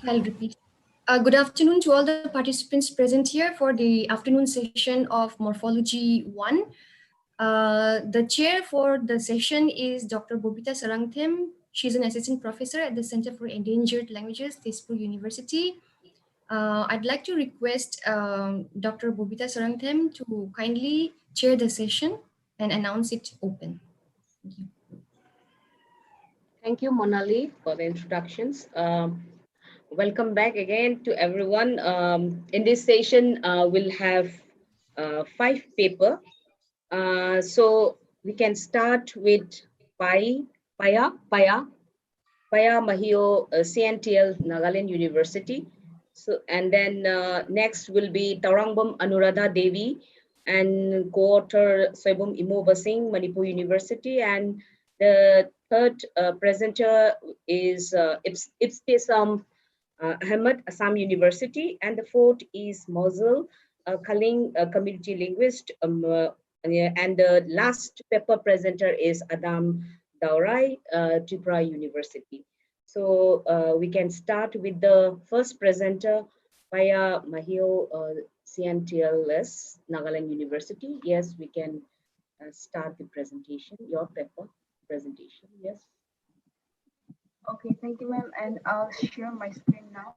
I'll repeat. Good afternoon to all the participants present here for the afternoon session of Morphology 1. The chair for the session is Dr. Bobita Sarangthem. She's an assistant professor at the Center for Endangered Languages, Tezpur University. I'd like to request Dr. Bobita Sarangthem to kindly chair the session and announce it open. Thank you. Thank you, Monali, for the introductions. Welcome back again to everyone. In this session, we'll have 5 papers. So we can start with Paya Mahio, CNTL, Nagaland University. So, and then next will be Tarangbam Anuradha Devi and co-author Soibum Imobasing, Manipur University. And the third presenter is Ibtisam Ahmed, Assam University. And the fourth is Mosul Kaling, community linguist. And the last paper presenter is Adam Daurai, Tripura University. So we can start with the first presenter, Paya Mahio, CNTLS, Nagaland University. Yes, we can start the presentation, your paper presentation. Yes. Okay, thank you, ma'am. And I'll share my screen now.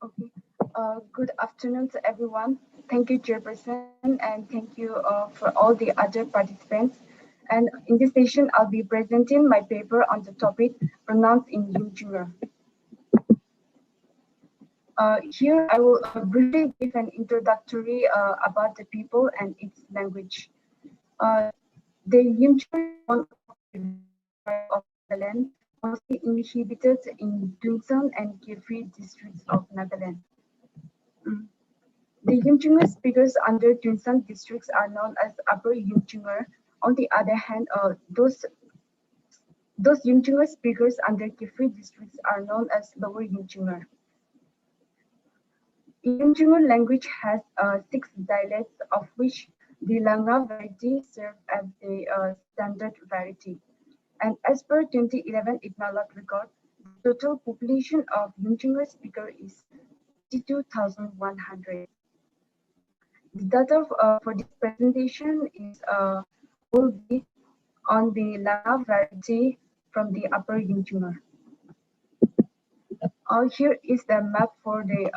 Okay. Good afternoon to everyone. Thank you, Chairperson, and thank you for all the other participants. And in this session, I'll be presenting my paper on the topic pronouns in Yimchunga. Here, I will briefly give an introductory about the people and its language. The Yimchunga is one of the land mostly inhabited in Dunsan and Kefri districts of Nagaland. The Yimchunga speakers under Dunsan districts are known as Upper Yimchunga. On the other hand, those Yimchunga speakers under Kefri districts are known as Lower Yimchunga. Yimchunga language has 6 dialects, of which the Langa variety serves as the standard variety. And as per 2011 Ethnologue record, the total population of Yimchunga speaker is 52,100. The data for this presentation is will be on the Langa variety from the Upper Yimchunga. Here is the map for the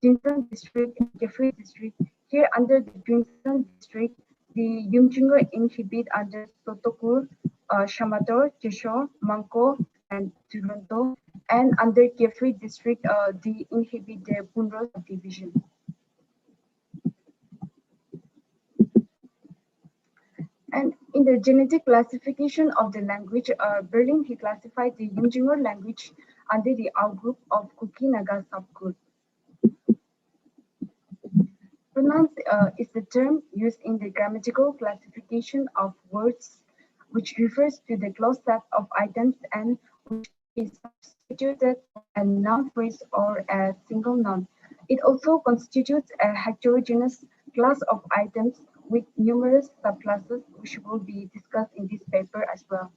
Dunsan district and Kefri district. Here under the Dunsan district, the Yimchunga inhabit under Sotokur, Shamator, Kishore, Manko, and Toronto. And under Kefri district, they inhabit the Punro subdivision. And in the genetic classification of the language, Berlin he classified the Yimchunga language under the outgroup of Kuki Naga subgroup. Pronouns is the term used in the grammatical classification of words, which refers to the closed set of items and which is substituted a noun phrase or a single noun. It also constitutes a heterogeneous class of items with numerous subclasses, which will be discussed in this paper as well.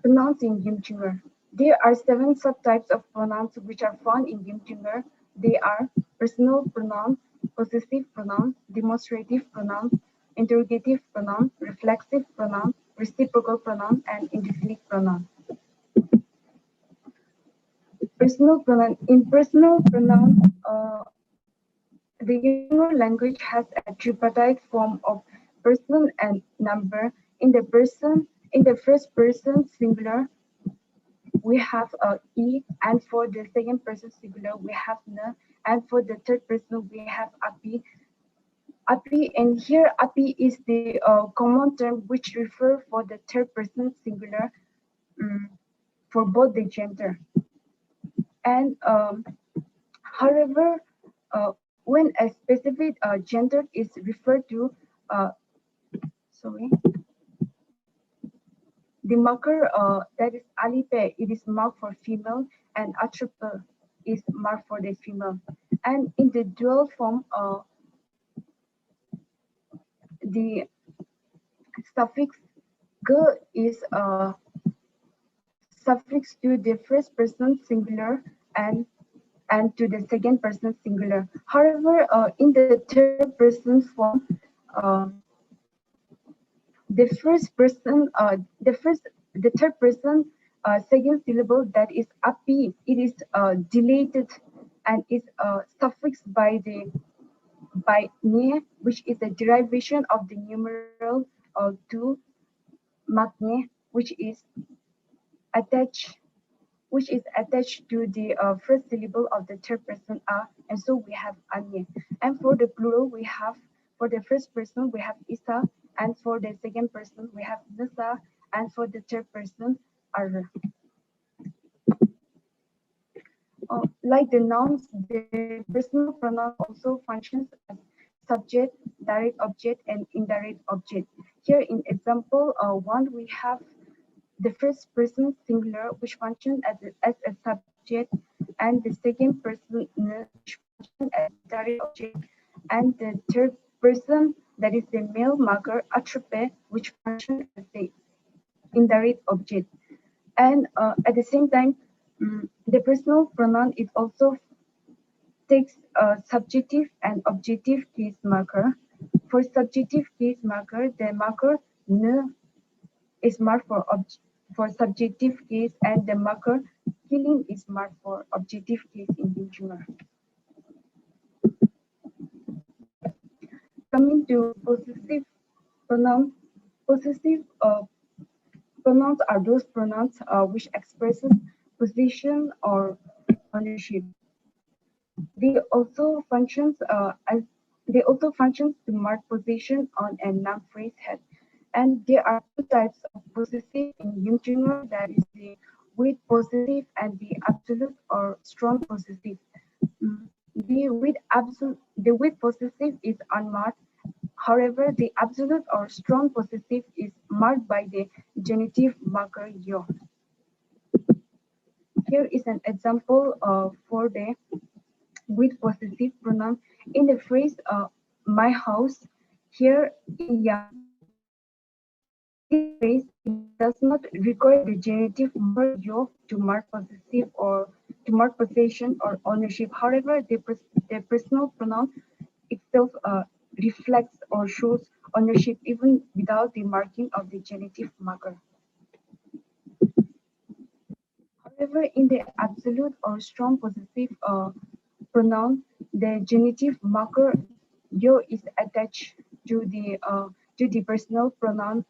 Pronouns in Yimchunga. There are 7 subtypes of pronouns which are found in Yimchunga. They are personal pronoun, possessive pronoun, demonstrative pronoun, interrogative pronoun, reflexive pronoun, reciprocal pronoun, and indefinite pronoun. Personal pronoun. In personal pronoun, the Yimchunga language has a tripartite form of person and number. In the first person singular, we have E, and for the second person singular, we have N, and for the third person, we have Api. Api, and here Api is the common term which refer for the third person singular for both the gender. And however, when a specific gender is referred to, sorry, the marker that is alipe, it is marked for female, and atriple is marked for the female. And in the dual form, the suffix g is suffix to the first person singular and to the second person singular. However, in the third person form, the third person second syllable, that is api, it is deleted and is suffixed by ne, which is a derivation of the numeral to magne, attached which is attached to the first syllable of the third person a, and so we have anye. And for the plural, we have, for the first person we have isa, and for the second person we have nisa, and for the third person ar. Like the nouns, the personal pronoun also functions as subject, direct object, and indirect object. Here in example 1, we have the first person singular, which functions as a subject, and the second person which functions as a direct object, and the third person, that is the male marker atrope, which functions as the indirect object. And at the same time, the personal pronoun is also takes a subjective and objective case marker. For subjective case marker, the marker ne is marked for subjective case, and the marker killing is marked for objective case in Yunjunga. Coming to possessive pronoun, possessive pronouns are those pronouns which expresses possession or ownership. They also functions to mark possession on a noun phrase head. And there are two types of possessive in Yunjunga, that is the with possessive and the absolute or strong possessive. The with possessive is unmarked. However, the absolute or strong possessive is marked by the genitive marker yo. Here is an example for the with possessive pronoun in the phrase my house. Here in yang, this phrase does not require the genitive marker yo to mark possessive or to mark possession or ownership. However, the personal pronoun itself reflects or shows ownership even without the marking of the genitive marker. However, in the absolute or strong possessive pronoun, the genitive marker yo is attached to the personal pronoun.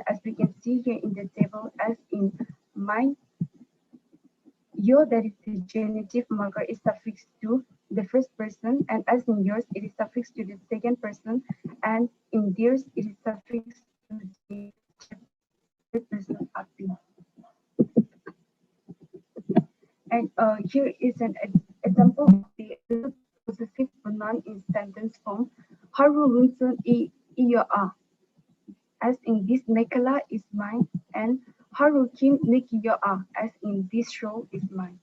As we can see here in the table, as in mine, yo, that is the genitive marker, is suffixed to the first person, and as in yours, it is suffixed to the second person, and in theirs, it is suffixed to the third person api. And here is an example of the possessive pronoun in sentence form. Haru runsun iyo a. As in this nekala is mine, and Haru kim nikiyo a. As in this show is mine.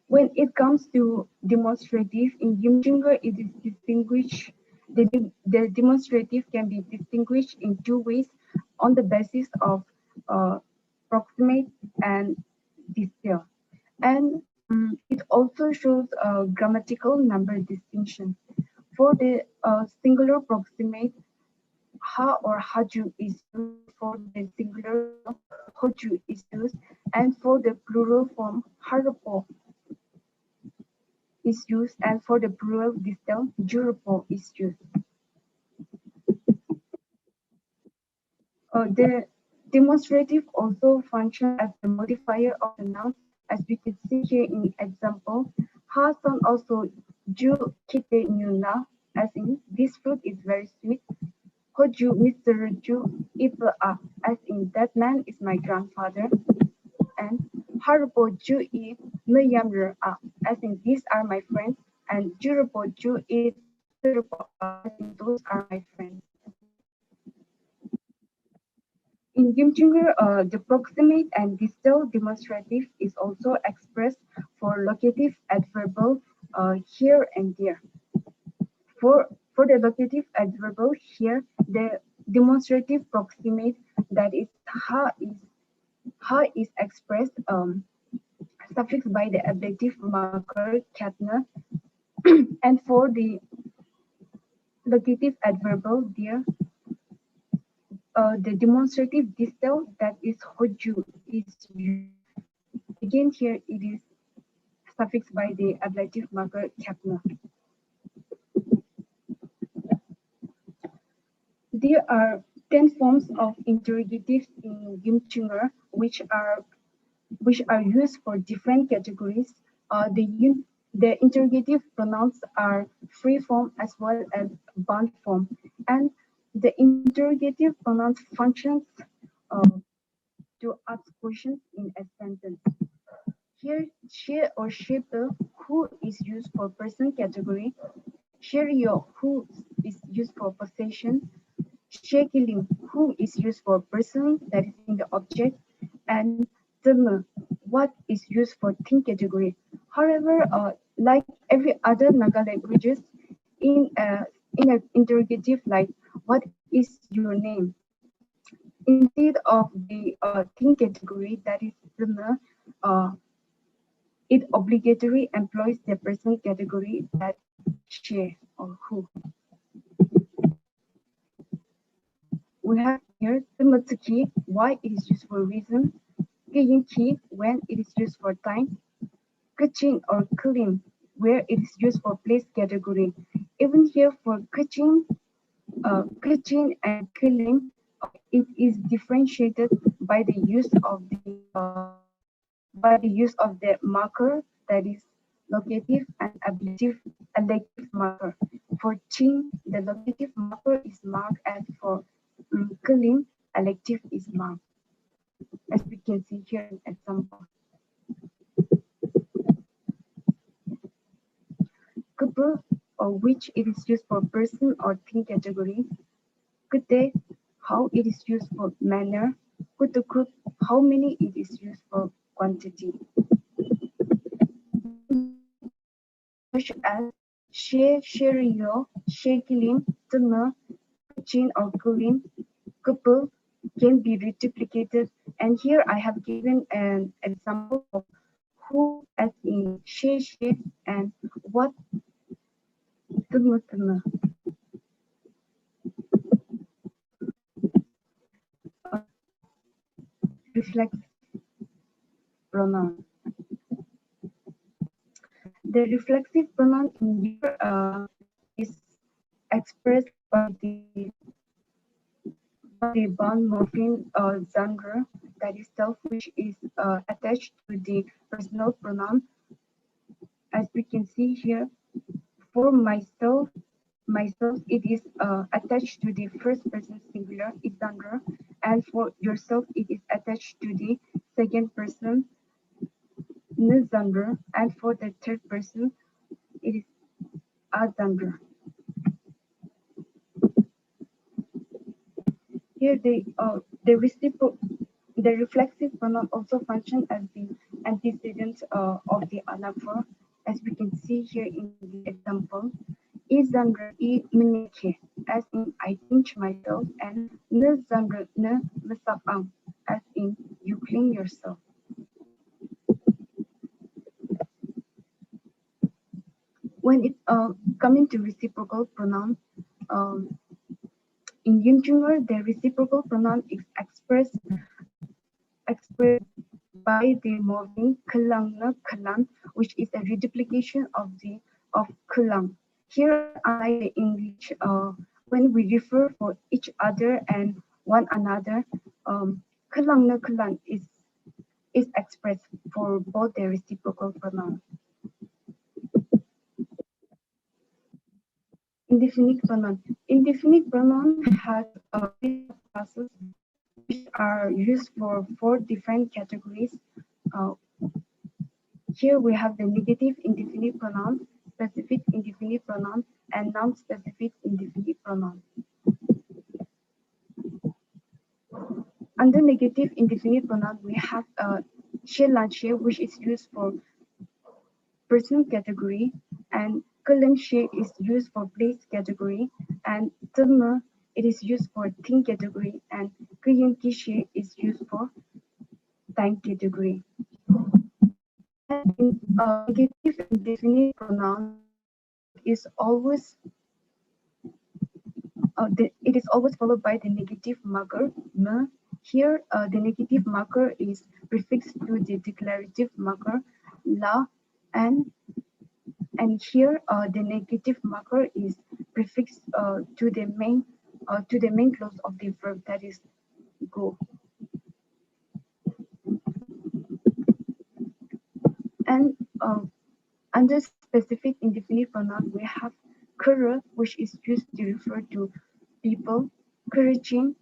When it comes to demonstrative, in Yumjinga, it is distinguished. The demonstrative can be distinguished in two ways on the basis of proximate and distal. And it also shows a grammatical number distinction. For the singular proximate, ha or haju is used. For the singular form, hoju is used, and for the plural form, harupo is used, and for the plural distal, jurupo is used. The demonstrative also functions as the modifier of the noun, as we can see here in example. Ha-san also ju kite nyuna, as in this fruit is very sweet. Hoju Mr. Raju Ipa, as in that man is my grandfather, and Harboju is Muyamra, as in these are my friends, and Juruboju is Surupo, as in those are my friends. In Gimchinger, the proximate and distal demonstrative is also expressed for locative adverbial here and there. For the locative adverbial here, the demonstrative proximate, that is ha is expressed suffixed by the ablative marker katna, and for the locative adverbial there, the demonstrative distal, that is hoju, is used. Again here it is suffixed by the ablative marker kapna. There are 10 forms of interrogatives in Gimchinger which are used for different categories. The interrogative pronouns are free form as well as bound form, and the interrogative pronouns functions uh, to ask questions in a sentence. Here, she or shepe, who is used for person category, sherio, who is used for possession, shekilim, who is used for person, that is in the object, and teme, what is used for thing category. However, like every other Naga languages, in an interrogative like what is your name, instead of the thing category, that is teme, uh, it obligatorily employs the person category, that is she or who. We have here Timotsuki, why it is used for reason, Geyinki, when it is used for time, Kachin or Kulim, where it is used for place category. Even here for Kachin and Kulim, it is differentiated by the use of the marker, that is locative and ablative marker. For chin, the locative marker is marked, and for kulim, elective is marked, as we can see here in example. Kupu, or which it is used for person or thing category. Kute, how it is used for manner. Kutukut, how many it is used for quantity. Such as she, sherio, shekilim, tuna, kuchin or kulim, kupu can be reduplicated. And here I have given an example of who as in she, and what tuna, tuna. Reflexive pronoun. The reflexive pronoun in here is expressed by the bound morpheme genre, that is self, which is attached to the personal pronoun. As we can see here, for myself, it is attached to the first person singular, is genre, and for yourself, it is attached to the second person, genre, and for the third person, it is genre. Here, the reflexive pronoun also function as the antecedent of the anaphor, as we can see here in the example. Izandra I minike, as in I pinch myself, and nizandra ne misapang, as in you clean yourself. When it coming to reciprocal pronoun, um, in Yunjunger, the reciprocal pronoun is expressed by the morpheme "kelang" "kelan", which is a reduplication of "kelang". Here, unlike the English, when we refer for each other and one another, "kelang" "kelan" is expressed for both the reciprocal pronoun. Indefinite pronoun. Indefinite pronoun has a list of classes which are used for 4 different categories. Uh, Here we have the negative indefinite pronoun, specific indefinite pronoun, and non-specific indefinite pronoun. Under negative indefinite pronoun, we have she, she, which is used for person category, and Kulen she is used for place category, and Tuma it is used for thing category, and Kuyen she is used for time category. And in negative indefinite pronoun, it is always it is always followed by the negative marker m. Here, the negative marker is prefixed to the declarative marker la, and here the negative marker is prefixed to the main clause of the verb, that is go. And under specific indefinite pronoun, we have kuru, which is used to refer to people. Kurujin,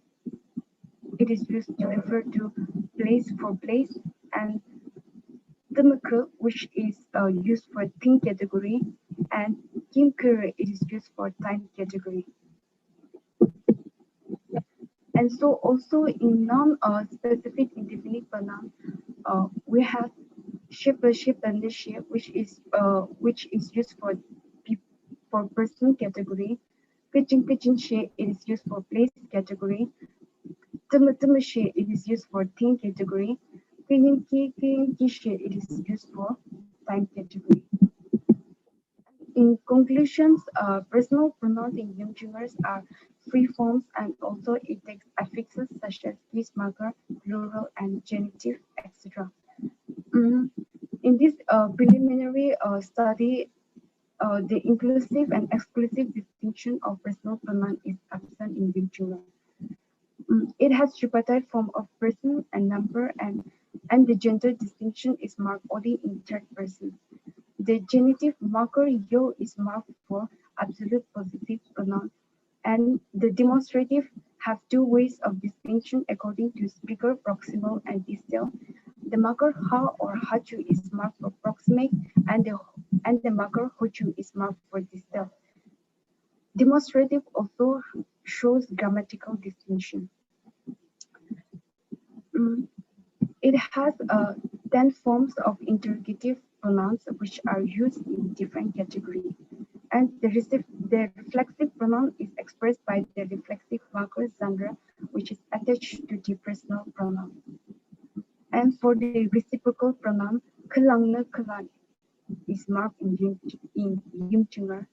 it is used to refer to place for place, and Tumuku, which is used for thing category, and Kimkuru, it is used for time category. And so also in non-specific indefinite pronoun, we have shipper, ship, and the ship, which is used for person category. Kitchen, kitchen, she, it is used for place category. Tumatumashi, it is used for thing category. Kiyinki, kiyinkishi, it is used for time category. In conclusions, personal pronouns in Yumchungers are free forms, and also it takes affixes such as case marker, plural, and genitive, etc. In this preliminary study, the inclusive and exclusive distinction of personal pronoun is absent in Yumchunger. It has tripartite form of person and number, and the gender distinction is marked only in third person. The genitive marker yo is marked for absolute possessive pronoun, and the demonstrative have 2 ways of distinction according to speaker, proximal, and distal. The marker ha or hachu is marked for proximate, and the marker hochu is marked for distal. Demonstrative also shows grammatical distinction. It has 10 forms of interrogative pronouns which are used in different categories. And the reflexive pronoun is expressed by the reflexive marker Zandra, which is attached to the personal pronoun. And for the reciprocal pronoun, Kalangna Kalan is marked in Yumchunga.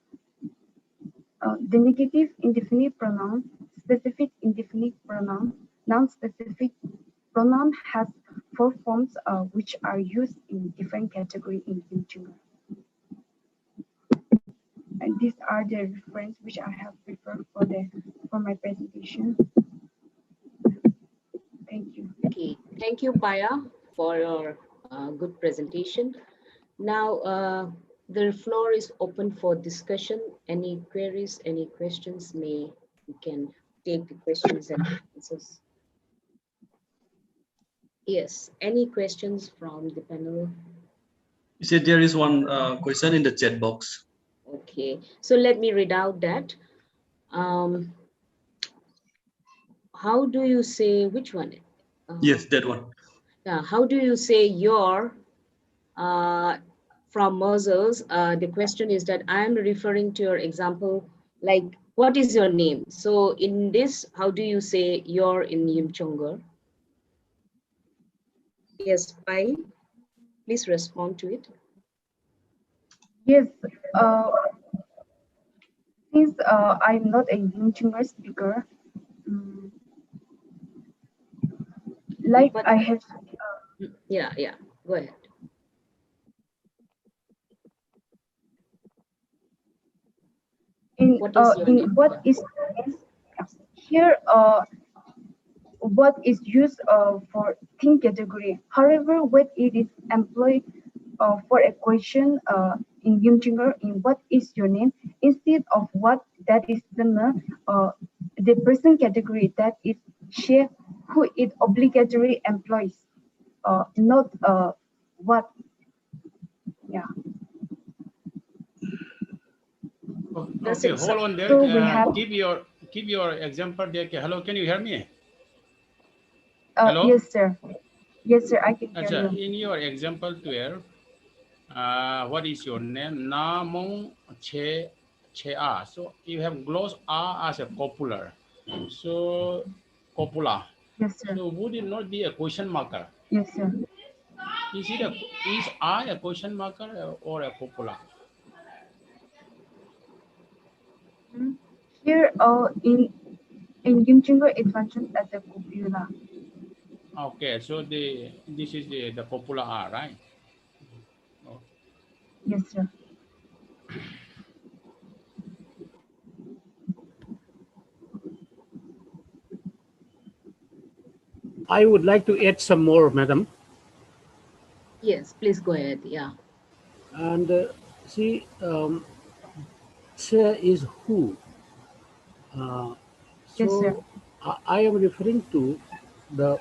The negative indefinite pronoun, specific indefinite pronoun, non-specific pronoun has 4 forms which are used in different categories in Yumchunga. And these are the references which I have prepared for my presentation. Thank you. Okay, thank you, Paya, for your good presentation. Now, the floor is open for discussion. Any queries, any questions, we can take the questions and answers. Yes, any questions from the panel? You said there is one question in the chat box. Okay, so let me read out that. How do you say, which one? Yes, that one. Yeah, how do you say your from Moses? The question is that I am referring to your example, like, what is your name? So in this, how do you say your in Yimchongar? Yes, Pai, please respond to it. Yes, since I'm not a Yumchunga speaker, like But, I have. yeah, go ahead. In what is your name? what is here what is used for thing category. However, when it is employed for a question in Yumchinger, in what is your name, instead of what that is the person category that is she who is obligatory employees, not what. Yeah. Okay, hold on there. So we have, keep your example there. Hello, can you hear me? Hello? yes, sir. Yes, sir, I can hear you. In your example 12, what is your name? Namong Che A. So you have gloss A as a copula. So copula. Yes, sir. So would it not be a question marker? Yes, sir. Is A a question marker or a copula? Here, in Gimchingo, it functions as a copula. Okay, so this is the copula A, right? Okay. Yes, sir. I would like to add some more, madam. Yes, please go ahead. Yeah. And see, che is who. Yes, sir. So I am referring to the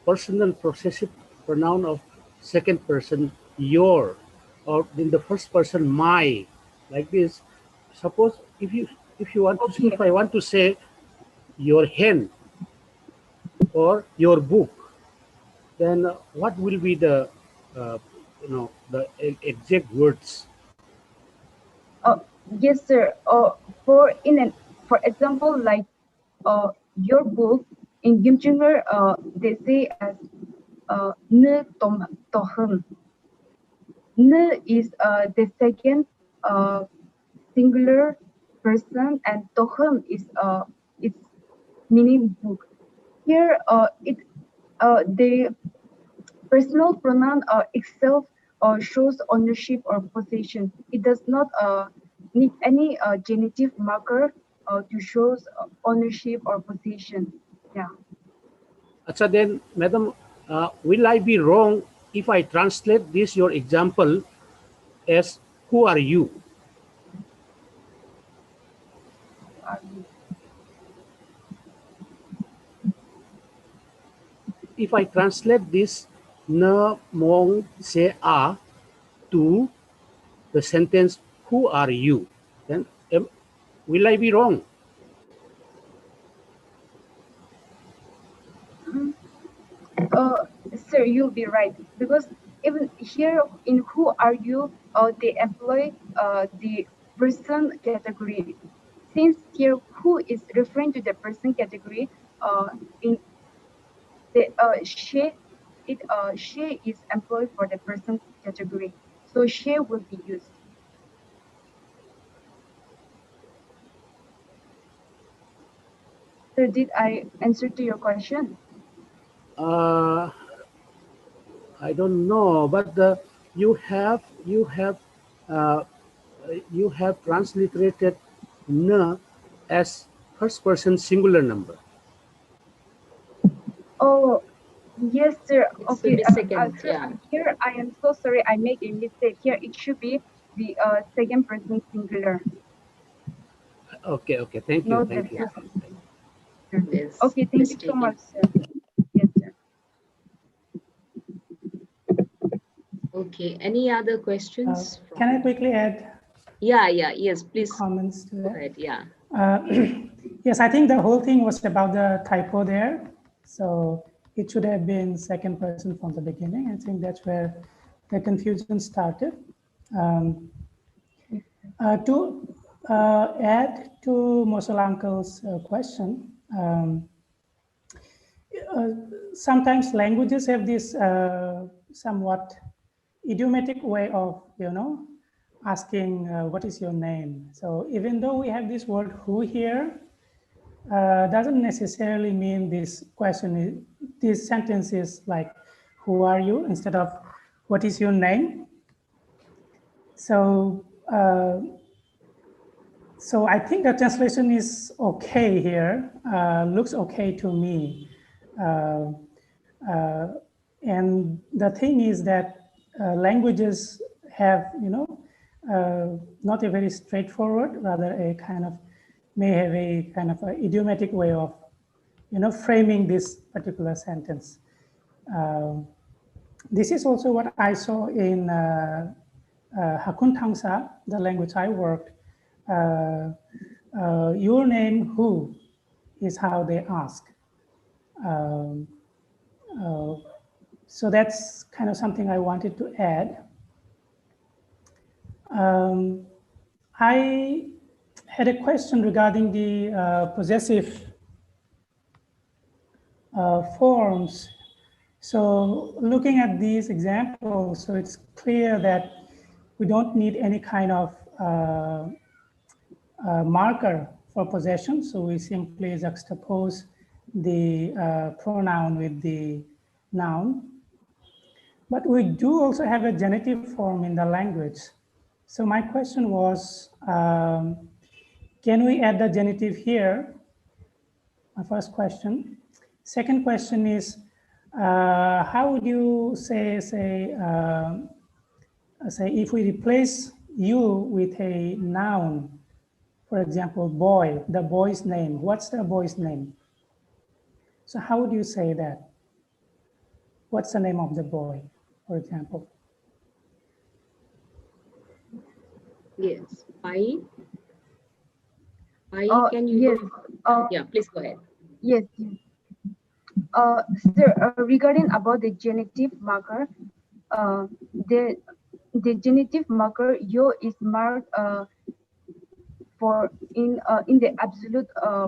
personal possessive pronoun of second person your, or in the first person my, like this. Suppose if you want to, Okay. if I want to say your hen or your book, then what will be the the exact words? Yes, sir. For example, like your book in Gimchinger, they say as ne tohum. Ne is the second singular person, and tohum is its meaning book. Here, the personal pronoun itself shows ownership or possession. It does not need any genitive marker to show ownership or possession. Yeah. So then, madam, will I be wrong if I translate this your example as who are you? If I translate this na mong se a to the sentence who are you, then will I be wrong? Sir, you'll be right, because even here in who are you, they employ the person category. Since here who is referring to the person category, in the she is employed for the person category, so she will be used. So did I answer to your question? I don't know, but uh, you have transliterated na as first person singular number. Oh, yes, sir. It should Okay, be second. sir, Yeah. here I am so sorry. I made a mistake. Here it should be the second person singular, Okay, thank you, not the thank you. first person singular. Yes. Okay, thank you so Mistaken. much, sir. Yes, sir. Okay. Any other questions? Can I quickly add Yeah. Yes, please. comments to Go that? ahead. Yeah. Yes, I think the whole thing was about the typo there. So it should have been second person from the beginning. I think that's where the confusion started. To add to Mosul Uncle's question, sometimes languages have this somewhat idiomatic way of, asking what is your name. So even though we have this word who here, doesn't necessarily mean this this sentence is like, who are you, instead of what is your name. So, so I think the translation is okay here, looks okay to me. And the thing is that languages have, not a very straightforward, rather a kind of, may have a kind of a idiomatic way of, framing this particular sentence. This is also what I saw in Hakun Thangsa, the language I worked. Your name, who, is how they ask. So that's kind of something I wanted to add. I had a question regarding the possessive forms. So looking at these examples, so it's clear that we don't need any kind of marker for possession. So we simply juxtapose the pronoun with the noun. But we do also have a genitive form in the language. So my question was, can we add the genitive here? My first question. Second question is, how would you say if we replace you with a noun, for example, boy, the boy's name, what's the boy's name? So how would you say that? What's the name of the boy, for example? Yes, Pai. Pai, can you? Yes. Yeah, please go ahead. Yes. Sir, regarding about the genitive marker, the genitive marker yo is marked for in the absolute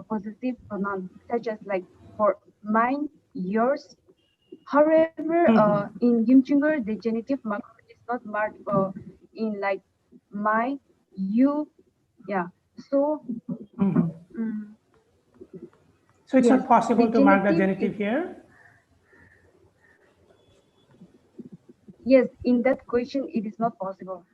possessive pronoun, such as like for mine, yours. However, in Yimchinger, the genitive marker is not marked in like my, you, yeah. So. So it's yes, not possible to mark the genitive here? Yes, in that question, it is not possible.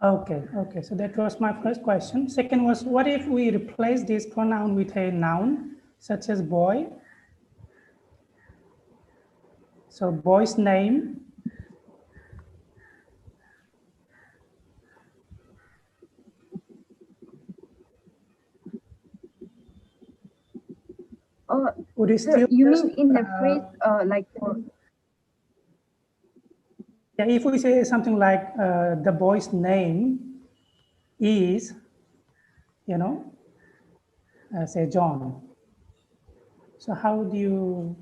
Okay, okay. So that was my first question. Second was, what if we replace this pronoun with a noun, such as boy? So boy's name. Would you sir, you mean in the phrase like for? Yeah, if we say something like the boy's name is, say John. So how do you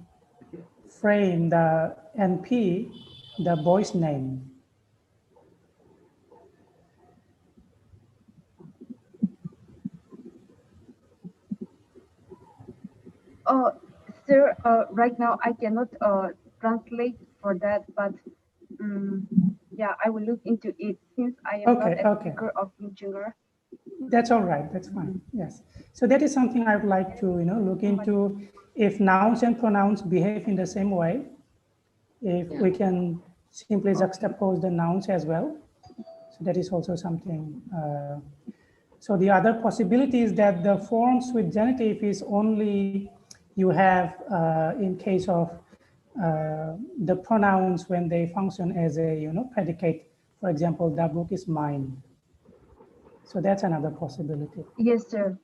frame the NP, the boy's name? Sir, right now I cannot translate for that, but yeah, I will look into it since I am not a speaker of Yimchinger. That's all right. That's fine. Yes. So that is something I would like to, look into. If nouns and pronouns behave in the same way, if we can simply juxtapose the nouns as well. So that is also something. So the other possibility is that the forms with genitive is only you have in case of the pronouns when they function as a predicate. For example, the book is mine. So that's another possibility. Yes, sir.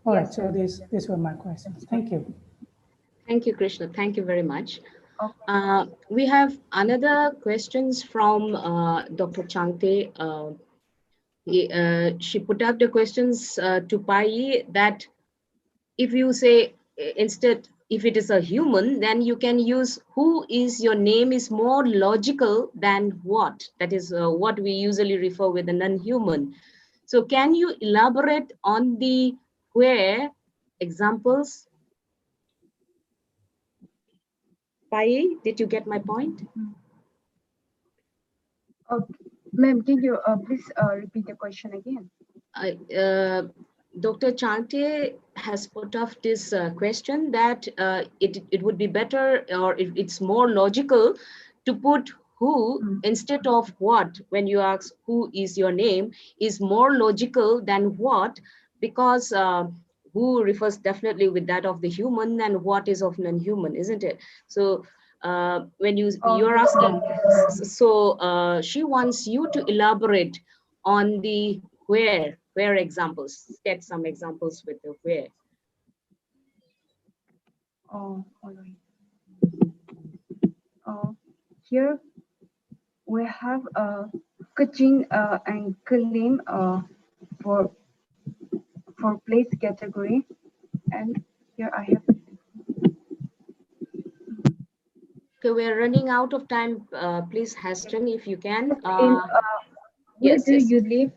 All right. So these were my questions. Thank you. Thank you, Krishna. Thank you very much. We have another questions from Dr. Changte. She put up the questions to Pai that if you say instead, if it is a human, then you can use who is your name is more logical than what. That is what we usually refer with a non-human. So can you elaborate on the where examples? Pai, did you get my point? Okay. Ma'am, can you please repeat the question again? Dr. Chante has put off this question that it would be better or it's more logical to put who instead of what when you ask who is your name is more logical than what, because who refers definitely with that of the human and what is of non-human, isn't it? So when you're asking, so she wants you to elaborate on the where examples. Get some examples with the where. All right. Here we have Kachin and Kalim for place category, and here I have. Okay, we're running out of time. Please hasten if you can. Where Yes, do yes. you live?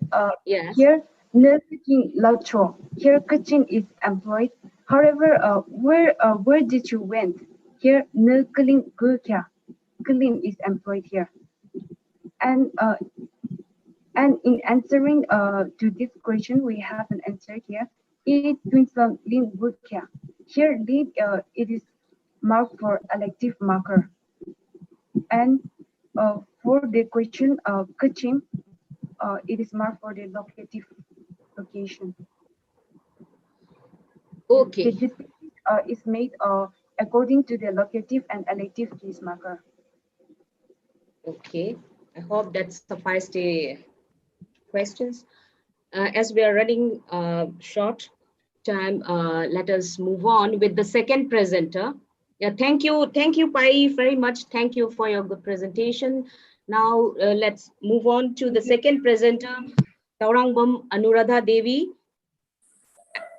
Yes. Here, no Kachin Lacho. Here, Kachin is employed. However, where did you went? Here, no Kalim Gurkha. Kalim is employed here. And in answering to this question, we have an answer here. It twins from Lin Gurkha. Here, Lin it is marked for elective marker. And for the question Kachin, it is marked for the locative location. Okay. The dispute is made according to the locative and elective case marker. Okay. I hope that suffices the questions. As we are running short time, let us move on with the second presenter. Yeah, thank you, Pai, very much. Thank you for your good presentation. Now let's move on to the second presenter, Taurangbam Anuradha Devi,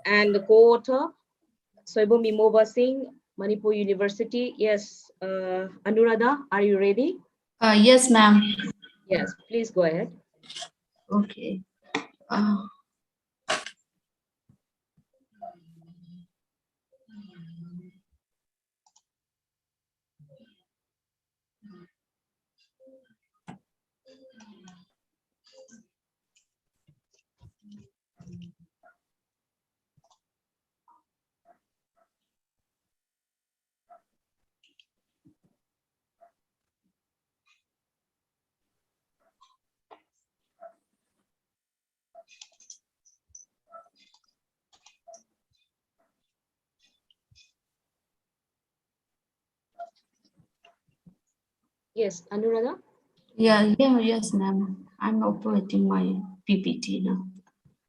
and the co-author Soibum Imoba Singh, Manipur University. Yes, Anuradha, are you ready? Yes, ma'am. Yes, please go ahead. Okay. Yes, Anuradha? Yes, ma'am. I'm operating my PPT now.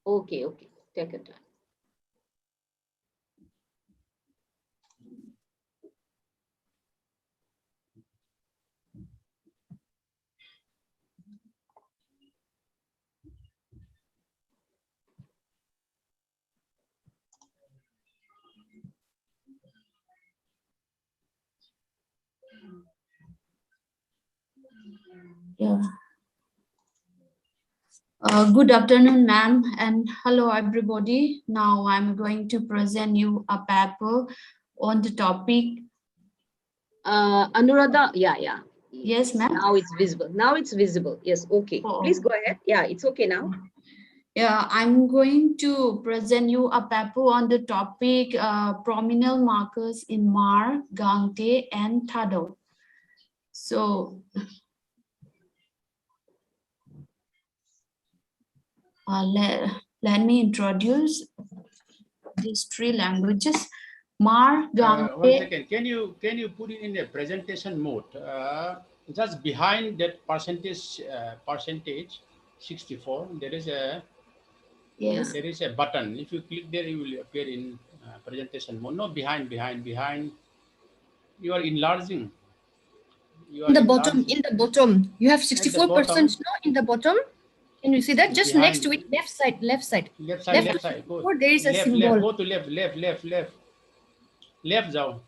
Okay, take your time. Yeah. Good afternoon, ma'am, and hello, everybody. Now I'm going to present you a paper on the topic. Anuradha, yeah. Yes, ma'am. Now it's visible. Yes, okay. Oh. Please go ahead. Yeah, it's okay now. Yeah, I'm going to present you a paper on the topic prominent markers in Mar, Gangte, and Thado. So, let me introduce these three languages. Mar, Gangte. 1 second. Can you put it in the presentation mode? Just behind that percentage 64, there is a button. If you click there, it will appear in presentation mode. No, behind. You are enlarging. In the bottom, you have 64% now in the bottom. Can you see that? Just behind. next to it, left side. Left side. Go. There is a symbol. Go to left. Left, Zao.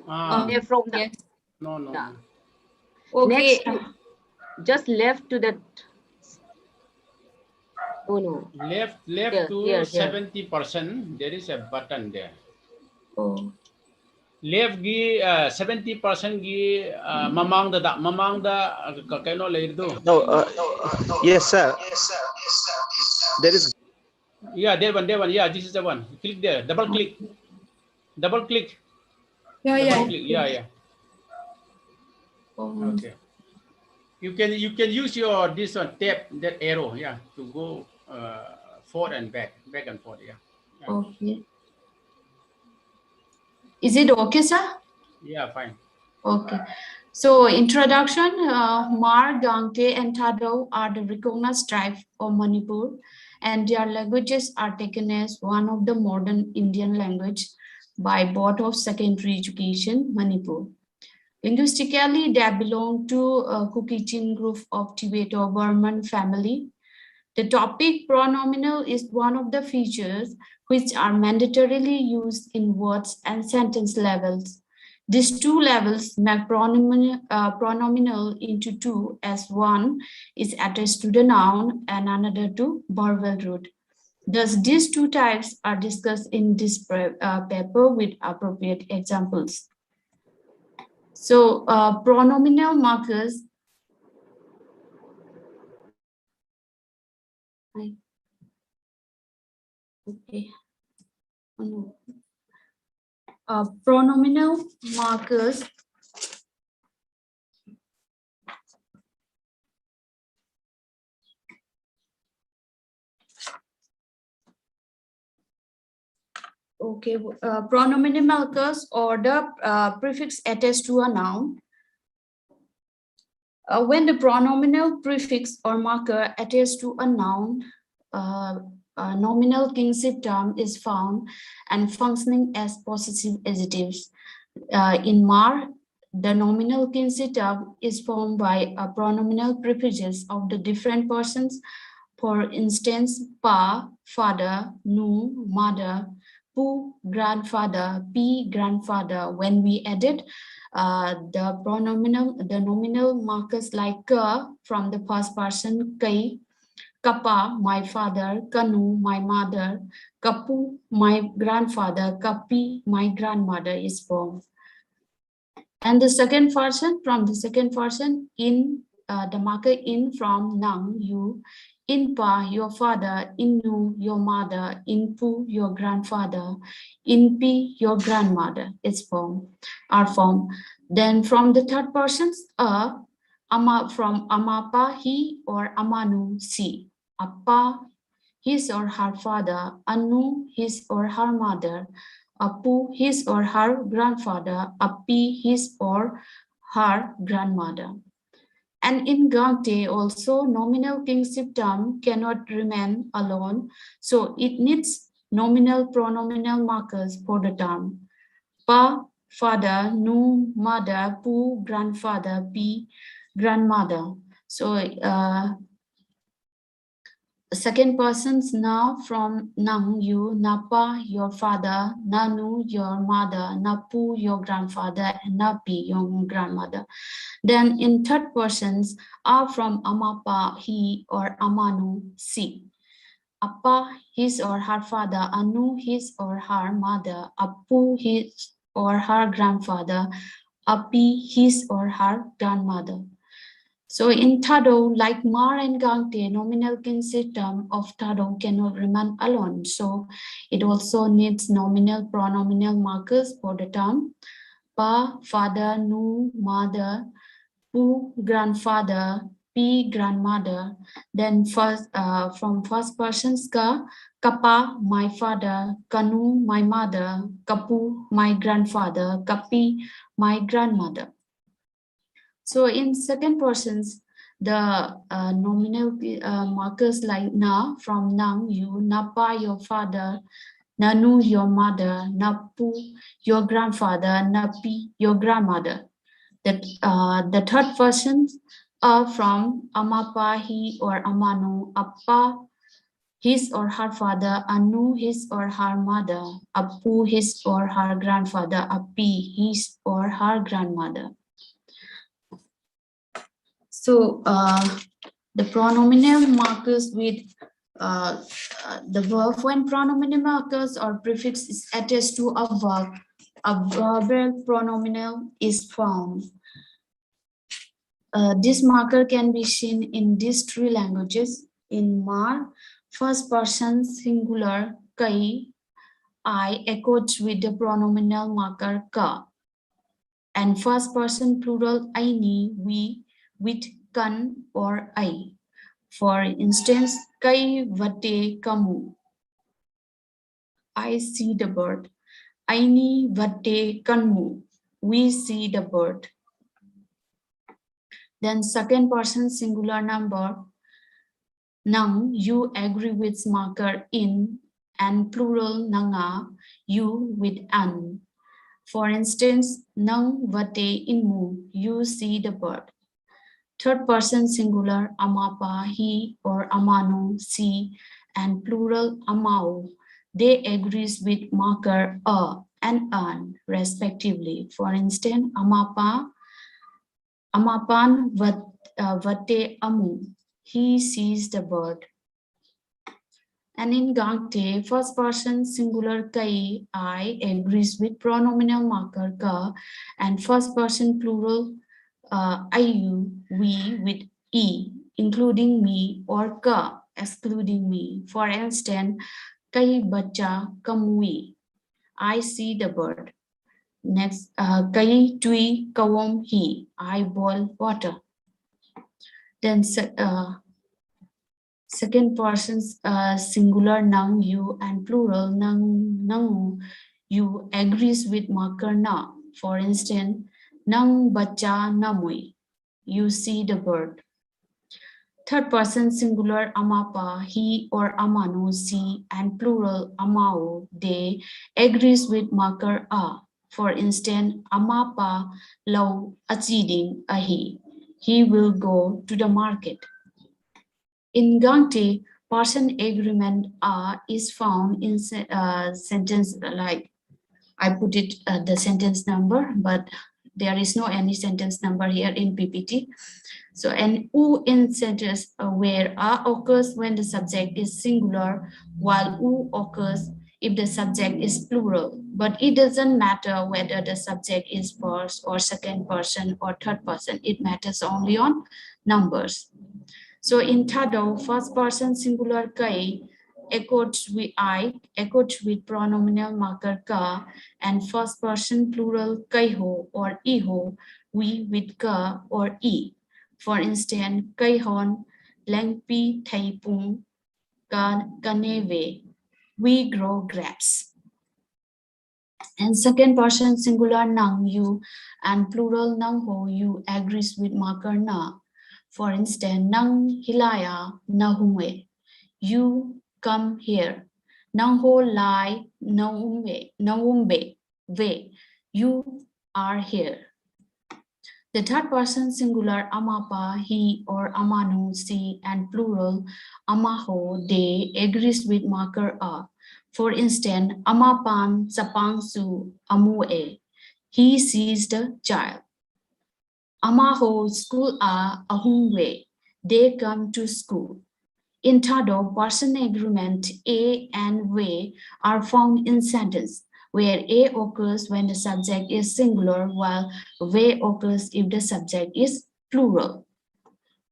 From the Yes. No. Okay. Next, just left to that. Oh no. Left Here, to here. 70%. There is a button there. Oh. Left gi 70% gi mamang da kakeno leirdo. No, yes, sir. There is. Yeah, there one. Yeah, this is the one. Click there. Double click. Yeah. Yeah. Okay. You can use your this one tap that arrow, yeah, to go forward and back and forth, yeah. Okay. Is it okay, sir? Yeah, fine. Okay. So introduction, Mar, Gangte, and Thado are the recognized tribe of Manipur, and their languages are taken as one of the modern Indian language by Board of Secondary Education, Manipur. Linguistically, they belong to a Kukichin group of Tibeto-Burman family. The topic pronominal is one of the features which are mandatorily used in words and sentence levels. These two levels make pronominal into two, as one is attached to the noun and another to verbal root. Thus, these two types are discussed in this paper with appropriate examples. So, pronominal markers. Okay. Oh, no. Pronominal markers okay, pronominal markers or the prefix attached to a noun. When the pronominal prefix or marker attached to a noun, a nominal kingship term is found and functioning as possessive adjectives. In Mar, the nominal kingship term is formed by pronominal prefixes of the different persons. For instance, pa, father, nu, mother, pu, grandfather, pi, grandfather. When we added the nominal markers like ka from the first person, kai, kapa, my father, kanu, my mother, kapu, my grandfather, kapi, my grandmother is formed. And the second person, from the second person, in the marker in from nang, you, in pa, your father, in nu, your mother, in pu, your grandfather, in pi, your grandmother is formed, are formed. Then from the third persons, ama from amapa, he or amanu, si, appa, his or her father, anu, his or her mother, apu, his or her grandfather, api, his or her grandmother. And in Gangte also, nominal kingship term cannot remain alone, so it needs nominal pronominal markers for the term. Pa, father, nu, mother, pu, grandfather, pi, grandmother. So second persons now from nang, you, napa, your father, nanu, your mother, napu, your grandfather, and napi, your grandmother. Then in third persons are from amapa, he or amanu, si. Appa, his or her father, anu, his or her mother, apu, his or her grandfather, api, his or her grandmother. So in Thado, like Mar and Gangte, nominal kingship term of Thado cannot remain alone. So it also needs nominal pronominal markers for the term. Pa, father, nu, mother, pu, grandfather, pi, grandmother. Then first from first persons, ka, kapa, my father, kanu, my mother, kapu, my grandfather, kapi, my grandmother. So in second persons, the nominal markers like na from nang, you, napa, your father, nanu, your mother, napu, your grandfather, napi, your grandmother. That the third persons are from amapa, he or amanu, appa, his or her father, anu, his or her mother, apu, his or her grandfather, api, his or her grandmother. So the pronominal markers with the verb, when pronominal markers or prefix is attached to a verbal pronominal is found. This marker can be seen in these three languages. In Mar, first person singular kai, I echoes with the pronominal marker ka. And first person plural aini, we, with kan or I. For instance, kai vate kamu. I see the bird. Aini vate kanmu. we see the bird. Then second person singular number, nang, you agree with marker in, and plural nanga, you with an. For instance, nang vate inmu, you see the bird. Third person singular, amapa, he or amano, see, and plural amao, they agrees with marker a and an respectively. For instance, amapan vate amu, he sees the bird. And in Gangte, first person singular kai, I agrees with pronominal marker ka, and first person plural ayu, we with e, including me, or ka, excluding me. For instance, kai bacha kamui, I see the bird. Next, kai tui kawom he, I boil water. Then second person singular nang you and plural nang you agrees with marker na. For instance, nang bacha namui, you see the bird. Third person singular amapa, he or amano, see, and plural amao, they agrees with marker a. For instance, amapa lau achiding ahi, he will go to the market. In Gangte, person agreement is found in sentence like, I put it the sentence number, but there is no any sentence number here in PPT. So an u in sentence where a occurs when the subject is singular, while u occurs if the subject is plural. But it doesn't matter whether the subject is first or second person or third person. It matters only on numbers. So in Tado, first person singular kai echoes with I, echoes with pronominal marker ka, and first person plural kaiho or iho, we with ka or e. For instance, kaihon, lengpi taipung, kaneve, we grow grapes. And second person singular nang you and plural nang ho, you agrees with marker na. For instance, nang hilaya nahumwe, you come here. Nang ho lai naumbe ve, you are here. The third person singular amapa, he or amanu, see, and plural amaho, they agrees with marker a. For instance, amapan sapangsu amue, he sees the child. Amaho school a ahungwe, they come to school. In Tado, person agreement a and we are found in sentence, where a occurs when the subject is singular, while we occurs if the subject is plural.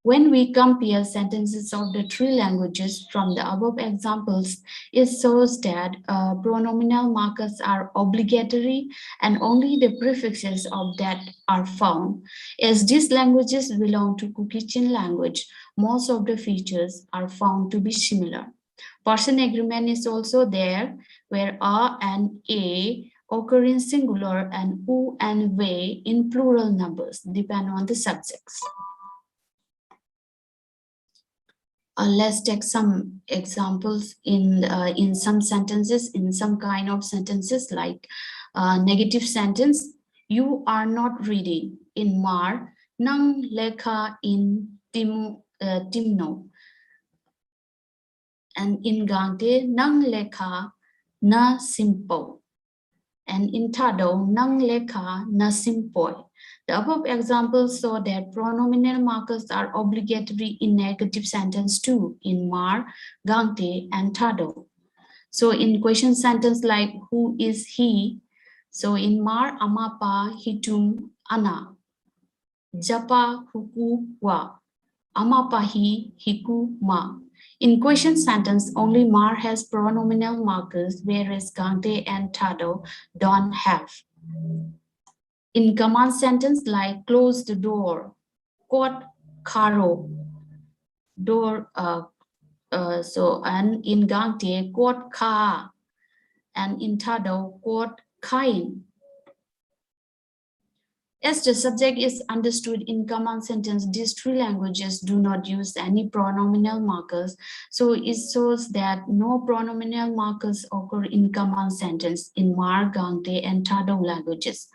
When we compare sentences of the three languages from the above examples, it shows that pronominal markers are obligatory and only the prefixes of that are found. As these languages belong to Kukichin language, most of the features are found to be similar. Person agreement is also there, where a and a occur in singular and u and we in plural numbers, depend on the subjects. Let's take some examples in some sentences, in some kind of sentences like negative sentence. You are not reading. In Mar, nang lekha in timno. And in Gangte, nang lekha na simpo. And in Tado, nang lekha na simpoy. The above examples show that pronominal markers are obligatory in negative sentence too, in Mar, Gangte, and Tado. So in question sentence like, who is he? So in Mar, amapa hitum ana. Japa huku wa. Amapa hi hiku ma. In question sentence, only Mar has pronominal markers, whereas Gangte and Tado don't have. In command sentence like close the door, quote karo, door, and in Gangte, quote ka, and in Tado, quote kain. As the subject is understood in command sentence, these three languages do not use any pronominal markers. So it shows that no pronominal markers occur in command sentence in Mar, Gangte, and Tado languages.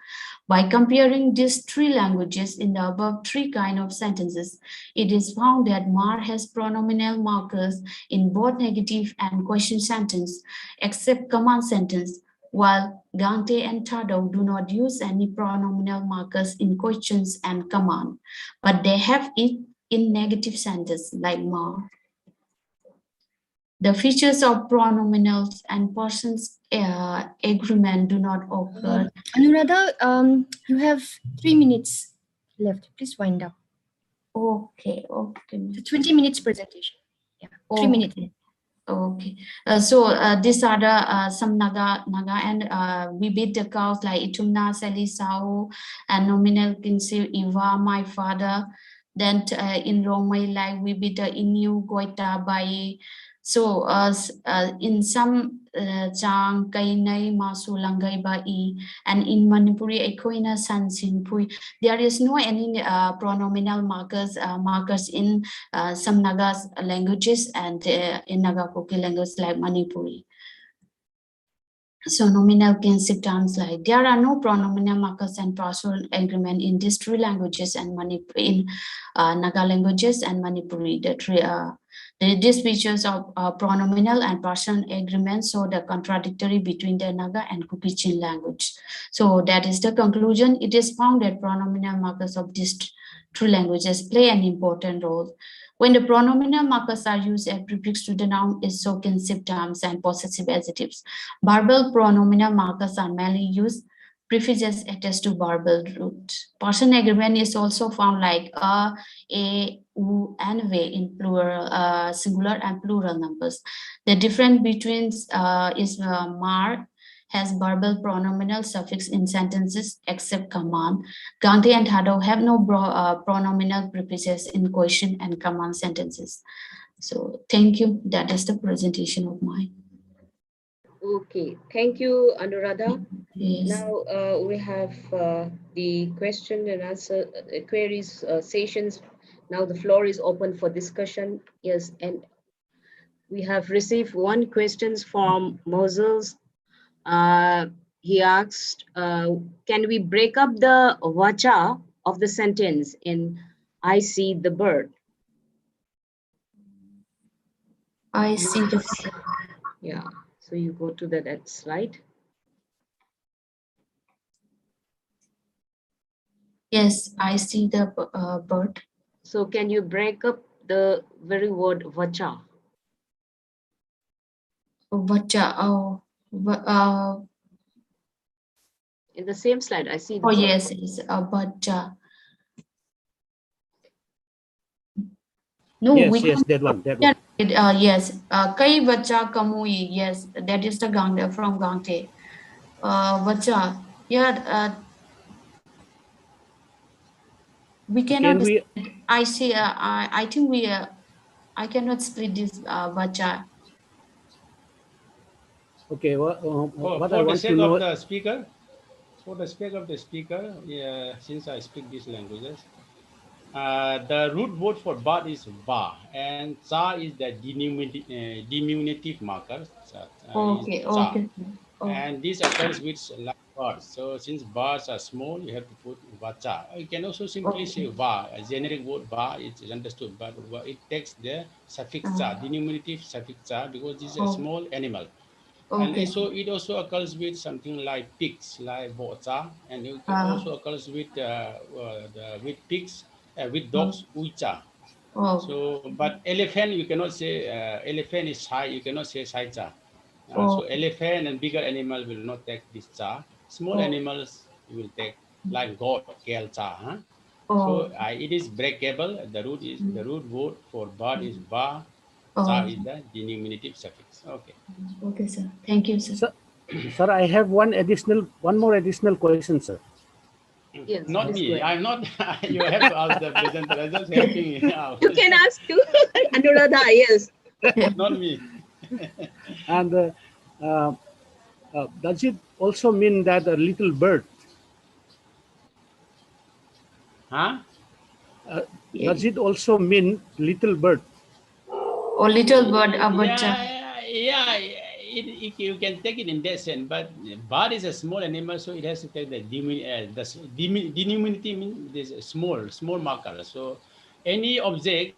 By comparing these three languages in the above three kind of sentences, it is found that Mar has pronominal markers in both negative and question sentence, except command sentence, while Gante and Tado do not use any pronominal markers in questions and command, but they have it in negative sentence like Mar. The features of pronominals and persons agreement do not occur. Anuradha, you have 3 minutes left. Please wind up. Okay. The 20 minutes presentation. Yeah, 3 minutes. Okay. These are the some Naga and we beat the cows like Itumna, Sali Sao, and nominal kinship Iva, my father. Then in Romai, like we beat the Inu, Goita, Bai. So in some Chang, Kainai, Masu, Langai, Bai, and in Manipuri, Ekoina, Sansin, Pui, there is no any pronominal markers in some Naga languages and in Naga Koki language like Manipuri. So nominal kinship terms like there are no pronominal markers and partial agreement in these three languages and in Naga languages and Manipuri. These features of pronominal and partial agreement show the contradictory between the Naga and Kuki-Chin language. So that is the conclusion. It is found that pronominal markers of these three languages play an important role. When the pronominal markers are used as prefix to the noun, it shows kinship terms and possessive adjectives. Verbal pronominal markers are mainly used prefixes attached to verbal root. Person agreement is also found like a, u, and ve in plural, singular and plural numbers. The difference between is mar has verbal pronominal suffix in sentences except command. Gandhi and Hado have no pronominal prefixes in question and command sentences. So thank you. That is the presentation of mine. Okay, thank you, Anuradha. Yes. Now we have the question and answer queries sessions. Now the floor is open for discussion. Yes, and we have received one question from Moses. He asked, can we break up the vacha of the sentence in I see the bird? I see the. Yeah, so you go to that slide. Yes, I see the bird. So can you break up the very word vacha? Vacha, in the same slide, I see. Oh, yes, it's vacha. No, yes, that one. Yes, kai vacha kamui. Yes, that is the Gangte from Gangte. Vacha, yeah. We cannot. I see. I think we. I cannot split this vacha. Okay. What I for the want sake to know. Of the speaker, for the sake of the speaker, since I speak these languages, the root word for bird is va, and cha is the diminutive marker. Okay. Is cha. Okay. And this occurs with like birds. So since birds are small, you have to put vacha. You can also simply say va. A generic word va is understood, but it takes the suffix cha, diminutive suffix cha, because this is a small animal. Okay. And so it also occurs with something like pigs, like bocha, and it also occurs with pigs, with dogs, ucha. So, but elephant, you cannot say elephant is high. You cannot say saicha. So elephant and bigger animal will not take this cha. Small animals will take like goat, kel cha. Huh? So it is breakable. The root word for bird is va. Cha is the diminutive suffix. Okay. Okay, sir. Thank you, sir. Sir, I have one more additional question, sir. Yes, not me. I'm not. You have to ask the presenter. I'm just helping you out. You can ask to Anuradha. Yes. Not me. And does it also mean that a little bird? Huh? Does it also mean little bird? Or little bird, a Yeah, you can take it in that sense, but bird is a small animal, so it has to take the diminutive means this small marker. So any object.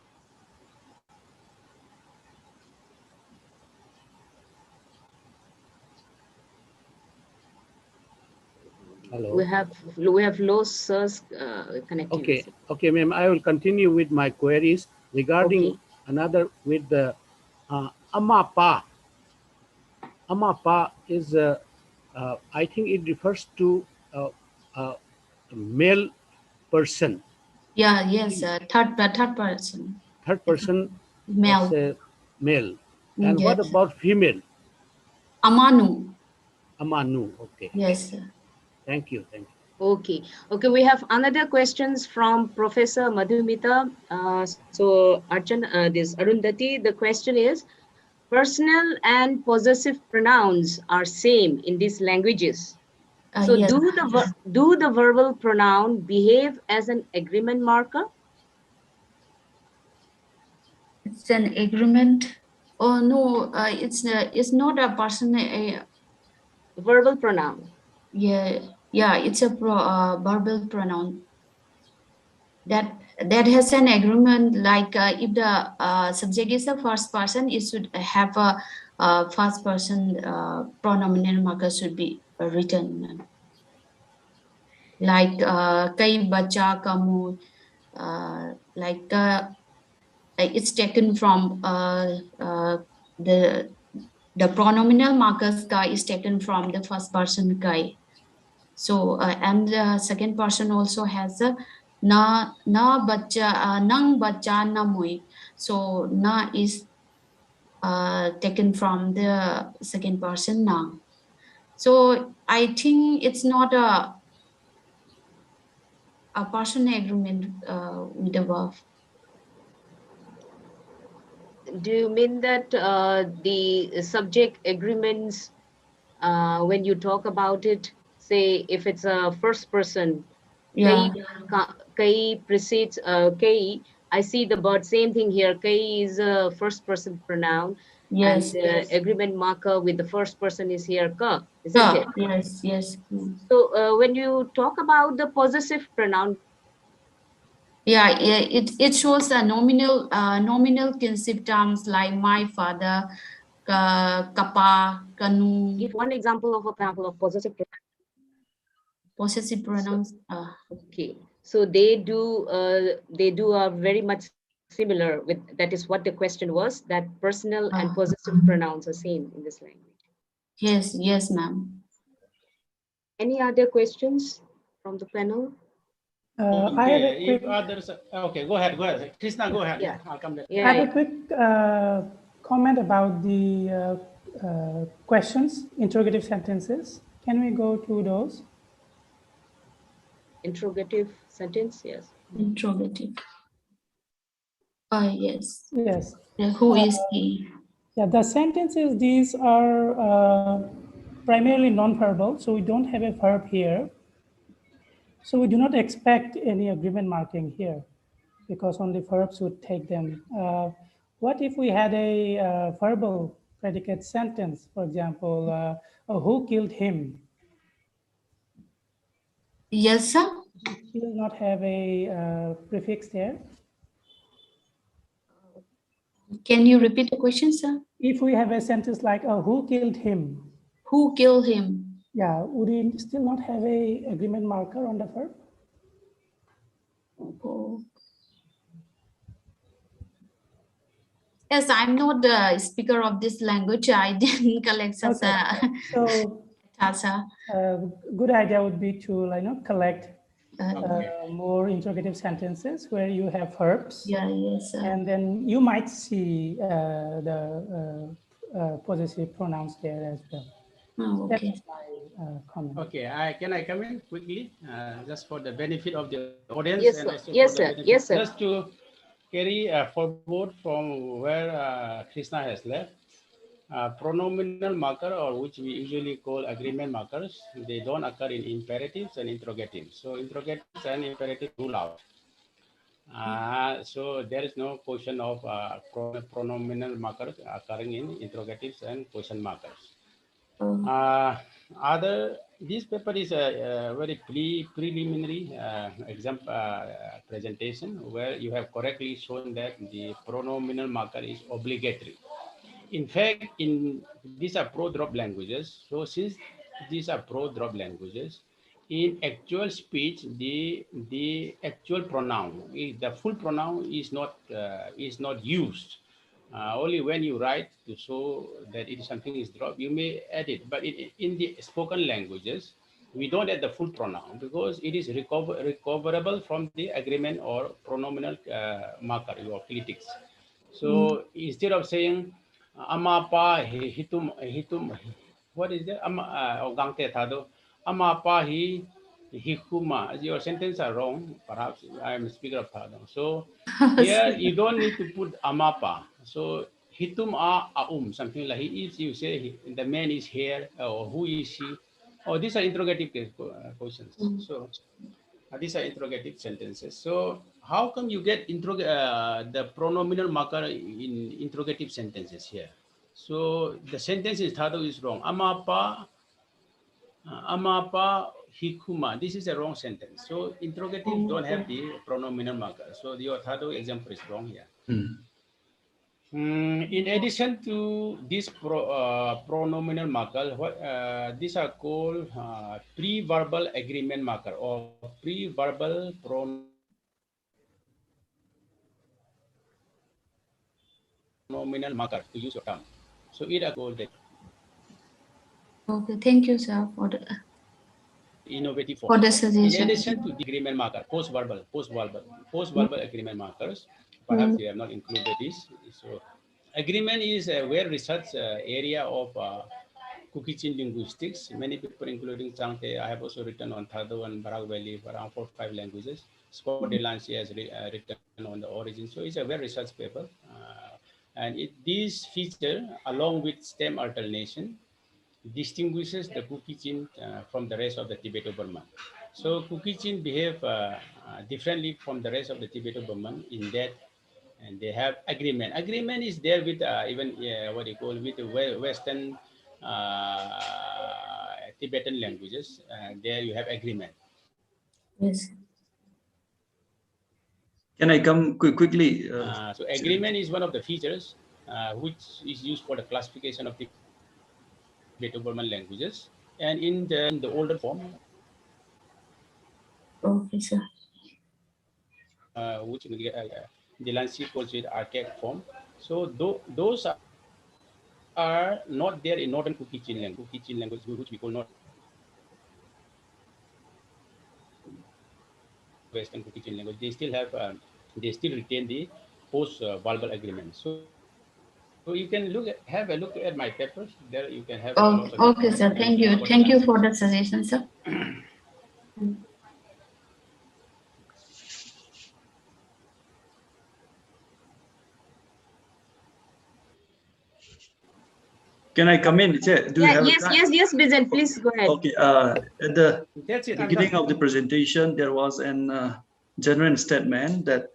Hello. We have lost Sir's connectivity. Okay, ma'am. I will continue with my queries regarding another with the amapa. Amapa is I think it refers to a male person. Yeah, yes, third person. Third person as Male. a male. And what Yes. about female? Amanu. Amanu. Okay. Yes. Thank you. Okay, we have another questions from Professor Madhumita. So this Arundhati, the question is, personal and possessive pronouns are same in these languages. So Yes. do the verbal pronoun behave as an agreement marker? It's an agreement. Oh no, it's not a personal. Verbal pronoun. Yeah, it's a verbal pronoun. That has an agreement. Like if the subject is a first person, it should have a first person pronominal marker should be written. Like kai bacha kamu. Like it's taken from the pronominal markers kai is taken from the first person kai. So and the second person also has a na bacha nang bacha namui. So na is taken from the second person nang. So I think it's not a person agreement with the verb. Do you mean that the subject agreements, when you talk about it, say if it's a first person, Yeah. kai precedes kai, I see the bird, same thing here, kai is a first person pronoun. Yes. And the agreement marker with the first person is here ka, isn't it? Yes. So when you talk about the possessive pronoun, Yeah, it shows a nominal kinship terms like my father, kapa, kanu. give one example of possessive pronouns. Okay, so they do are very much similar with, that is what the question was, that personal and possessive pronouns are same in this language. Yes, ma'am. Any other questions from the panel? I have a quick. If others, okay, go ahead. Krishna, go ahead. Yeah. I'll come back. I have a quick comment about the questions, interrogative sentences. Can we go to those? Interrogative sentence, yes. Interrogative. Yes. Yes. Who is he? Yeah, the sentences, these are primarily non-verbal, so we don't have a verb here. So we do not expect any agreement marking here because only verbs would take them. What if we had a verbal predicate sentence, for example, who killed him? Yes, sir. We will not have a prefix there. Can you repeat the question, sir? If we have a sentence like, who killed him? Who killed him? Yeah, would we still not have a agreement marker on the verb? Oh. Yes, I'm not the speaker of this language. I didn't collect such So good idea would be to collect more interrogative sentences where you have verbs. Yeah, yes. And then you might see the possessive pronouns there as well. Oh, okay. That's my comment. Okay, can I come in quickly, just for the benefit of the audience? Yes, and sir. Yes, sir. Yes, sir. Just to carry forward from where Krishna has left. Pronominal marker, or which we usually call agreement markers, they don't occur in imperatives and interrogatives. So interrogatives and imperative rule out. So there is no question of pronominal markers occurring in interrogatives and question markers. This paper is a very preliminary exam presentation where you have correctly shown that the pronominal marker is obligatory. In fact, these are pro-drop languages. So since these are pro-drop languages, in actual speech, the actual pronoun, the full pronoun is not used. Only when you write to show that something is dropped, you may add it. But in the spoken languages, we don't add the full pronoun because it is recoverable from the agreement or pronominal marker or clitics. So instead of saying ama pa hitum, what is that? Ama gangte thado. Ama pa hikuma. Your sentences are wrong. Perhaps I am a speaker of Thadong. So here you don't need to put amapa. So hitum something like he is. You say the man is here, or who is he? Oh, these are interrogative questions. So these are interrogative sentences. So how come you get the pronominal marker in interrogative sentences here? So the sentence is wrong. Amapa hikuma. This is a wrong sentence. So interrogatives don't have the pronominal marker. So your third example is wrong here. In addition to this pronominal marker, these are called pre-verbal agreement marker or pre-verbal pronominal marker, to use your term. So it are called the Okay, thank you, sir, for the innovative form. for the suggestion. In addition to the agreement marker, post-verbal agreement markers, perhaps you have not included this. So agreement is a well-researched area of Kukichin linguistics. Many people, including Changte, I have also written on Thado and Barak Valley, around 4 or 5 languages. Scott Delancey has written on the origin. So it's a well-researched paper. And this feature, along with stem alternation, distinguishes the Kukichin from the rest of the Tibeto-Burman. So Kukichin behave differently from the rest of the Tibeto-Burman in that, and they have agreement. Agreement is there with even what you call with the Western Tibetan languages. There you have agreement. Yes. Can I come quickly? So agreement is one of the features which is used for the classification of Tibeto-Burman languages, and in the older form. Okay, sir. Which Delancey calls it archaic form. So those are not there in Northern Kukichin language, which we call not Western Kukichin language. They still have, they still retain the post-verbal agreement. So you can have a look at my papers. There you can have. Okay, sir. Thank you. Thank you for the suggestion, sir. Can I come in? Do you have yes, Bijan, please go ahead. Okay. At the beginning of the presentation, there was an general statement that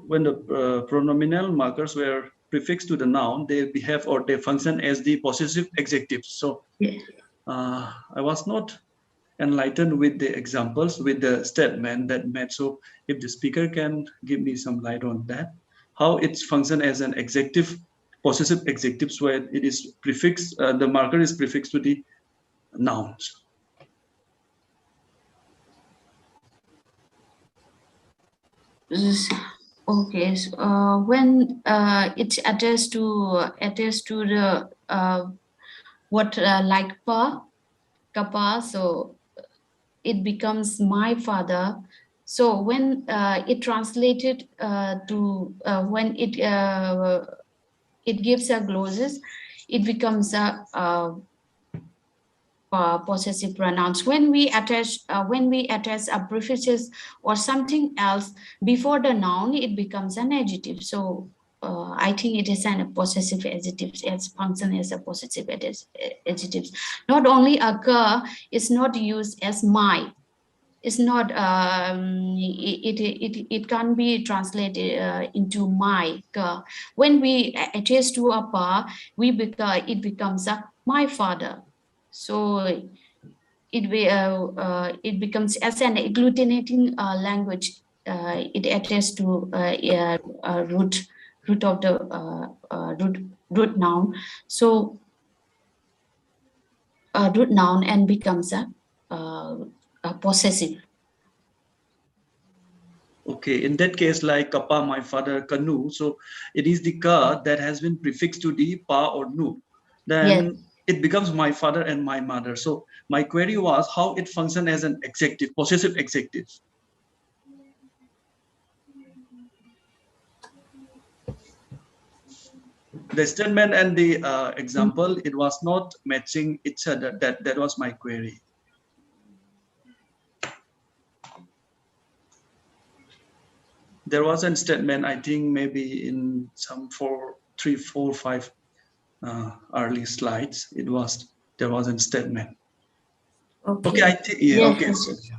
when the pronominal markers were prefixed to the noun, they behave or they function as the possessive adjectives. So I was not enlightened with the examples, with the statement that made. So if the speaker can give me some light on that, how it's function as an adjective, possessive adjectives, where it is prefixed, the marker is prefixed to the nouns. Okay, so, when it's attached to the what like pa, kapa, so it becomes my father. So when it translated to when it gives a glosses, it becomes a possessive pronouns. When we attach a prefixes or something else before the noun, it becomes an adjective. So I think it is a possessive adjective as function as a possessive adjective. Not only occur is not used as my. It's not. It can be translated into my. When we attach to a pa, it becomes a my father. So it becomes as an agglutinating language. It attaches to root of the root noun. So root noun and becomes a possessive. Okay, in that case, like Kappa, my father, Kanu, so it is the ka that has been prefixed to the pa or nu. Then Yes. it becomes my father and my mother. So my query was how it functions as an adjective, possessive adjective. The statement and the example, it was not matching each other. That was my query. There was a statement, I think maybe in some 3, 4, 5 early slides, there was a statement. Okay, I think, yeah, Yes, okay. yes.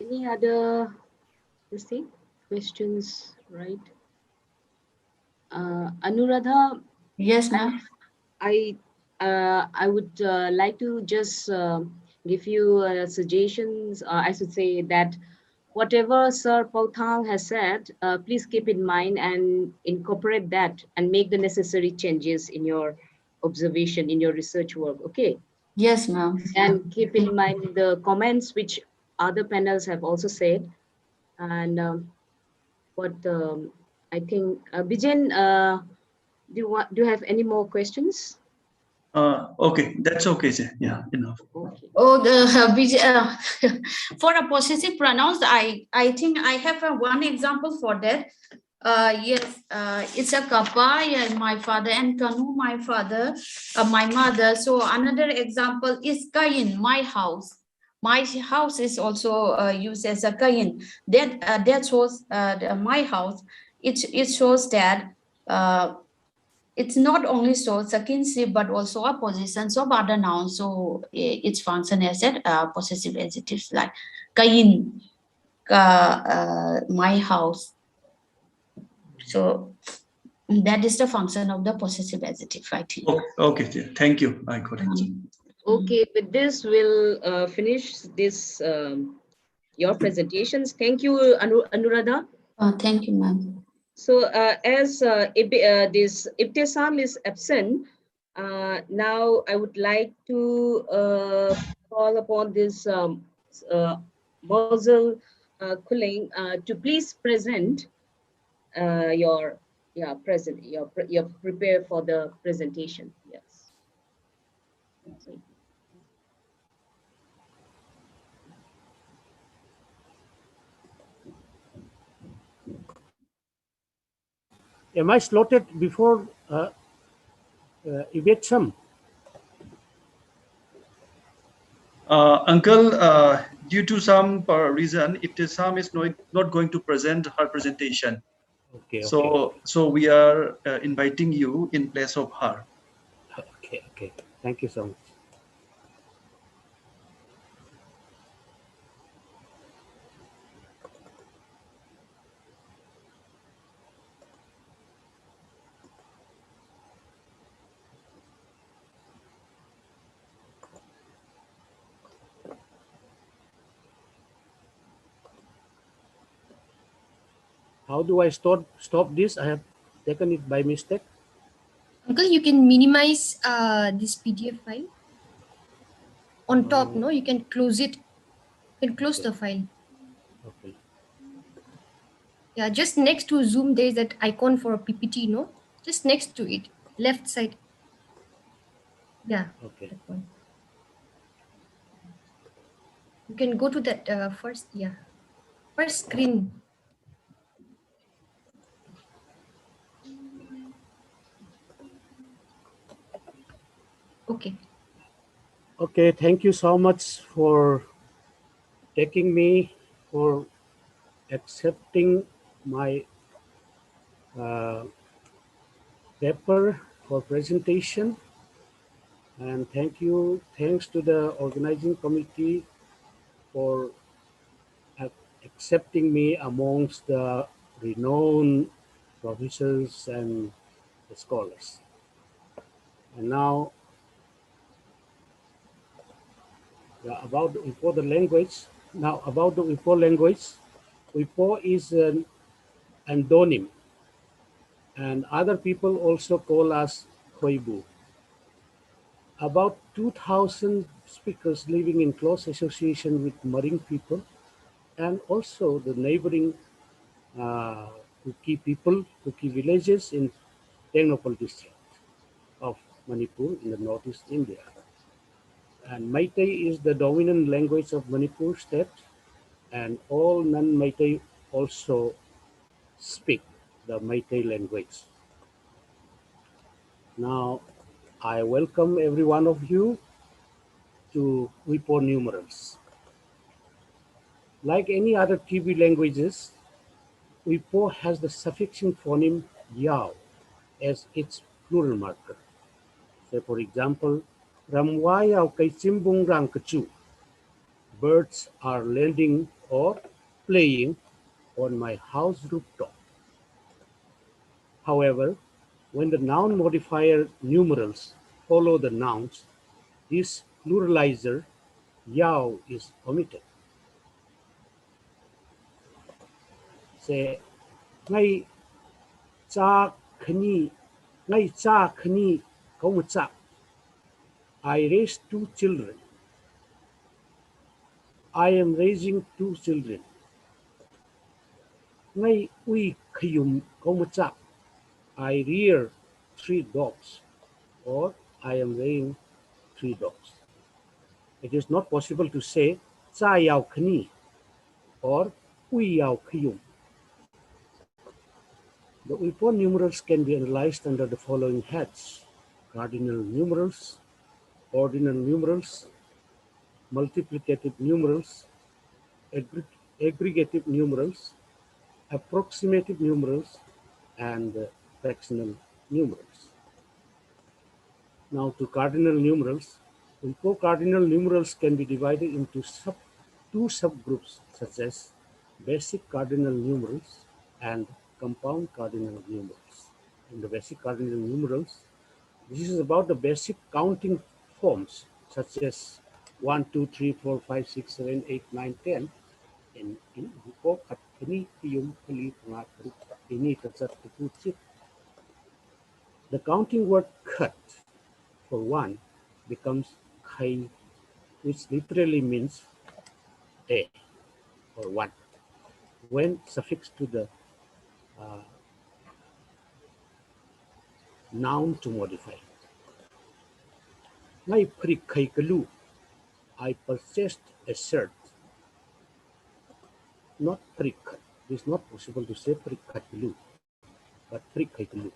Any other questions, right? Anuradha. Yes, ma'am. I would like to just give you suggestions. I should say that whatever Sir Pauthang has said, please keep in mind and incorporate that and make the necessary changes in your observation, in your research work. Okay. Yes, ma'am. And keep in mind the comments which other panels have also said. And I think Bijen, do you have any more questions? Okay, that's okay, sir. Yeah, enough. Okay. Oh, for a possessive pronouns, I think I have one example for that. Yes, it's a kappa, yeah, my father, and kanu, my father, my mother. So another example is kain, my house. My house is also used as a kain. That shows my house. It shows that it's not only shows a kinship but also a positions of other nouns. So its function as a possessive adjectives like kain, my house. So that is the function of the possessive adjective, I think. Okay, thank you. I got it. Okay, with this we'll finish this your presentations. Thank you, Anuradha. Thank you, ma'am. So as this Ibtisam is absent, now I would like to call upon this Mosul Kuling to please present your prepare for the presentation. Yes. Am I slotted before Ibetsam? Uncle, due to some reason, Ibtisam is not going to present her presentation. Okay. So we are inviting you in place of her. Okay. Thank you so much. How do I stop this? I have taken it by mistake. Uncle, you can minimize this PDF file. On top, no, you can close it. You can close the file. Okay. Yeah, just next to Zoom, there is that icon for a PPT, no? Just next to it, left side. Yeah. Okay. That one. You can go to that first screen. Okay. Okay, thank you so much for taking me for accepting my paper for presentation, and thanks to the organizing committee for accepting me amongst the renowned professors and scholars. And now about the Uyghur language. Now about the Uyghur language, Uyghur is an endonym, and other people also call us Khoibu. About 2,000 speakers living in close association with Marine people, and also the neighboring Kuki people, Kuki villages in Tengnopal district of Manipur in the northeast India. And Meitei is the dominant language of Manipur state, and all non-Meitei also speak the Meitei language. Now, I welcome every one of you to Uyghur numerals. Like any other TB languages, Uyghur has the suffixing phoneme yao as its plural marker. So, for example, Ramwayao Kaichimbung Rang Kachu. Birds are landing or playing on my house rooftop. However, when the noun modifier numerals follow the nouns, this pluralizer yao is omitted. Say, ngay cha khani, ngay cha khani cha. I raised 2 children. I am raising 2 children. Ngay ui khayum cha. I rear 3 dogs, or I am rearing 3 dogs. It is not possible to say cha yao khani or ui yao khayum. The Uyghur numerals can be analyzed under the following heads: cardinal numerals, ordinal numerals, multiplicative numerals, aggregative numerals, approximative numerals, and fractional numerals. Now to cardinal numerals. Uyghur cardinal numerals can be divided into two subgroups, such as basic cardinal numerals and compound cardinal numerals. In the basic cardinal numerals, this is about the basic counting forms, such as 1, 2, 3, 4, 5, 6, 7, 8, 9, 10. The counting word cut for 1 becomes kai, which literally means a or 1, when suffixed to the noun to modify. I purchased a shirt. Not prik. It is not possible to say prikkalu, but prikkalu.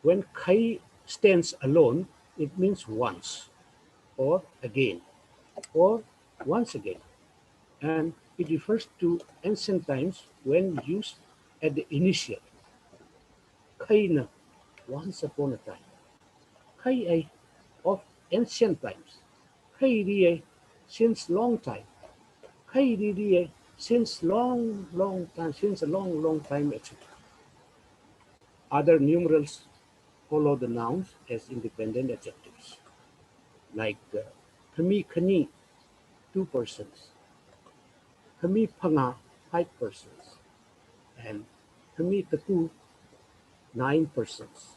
When kai stands alone, it means once, or again, or once again. And it refers to ancient times when used at the initial. Kaina, once upon a time. Kai of ancient times. Kai since long time. Kai since long time, since a long time, etc. Other numerals follow the nouns as independent adjectives, like kami kani, 2 persons, kami panga, 5 persons, and kami taku, 9 persons.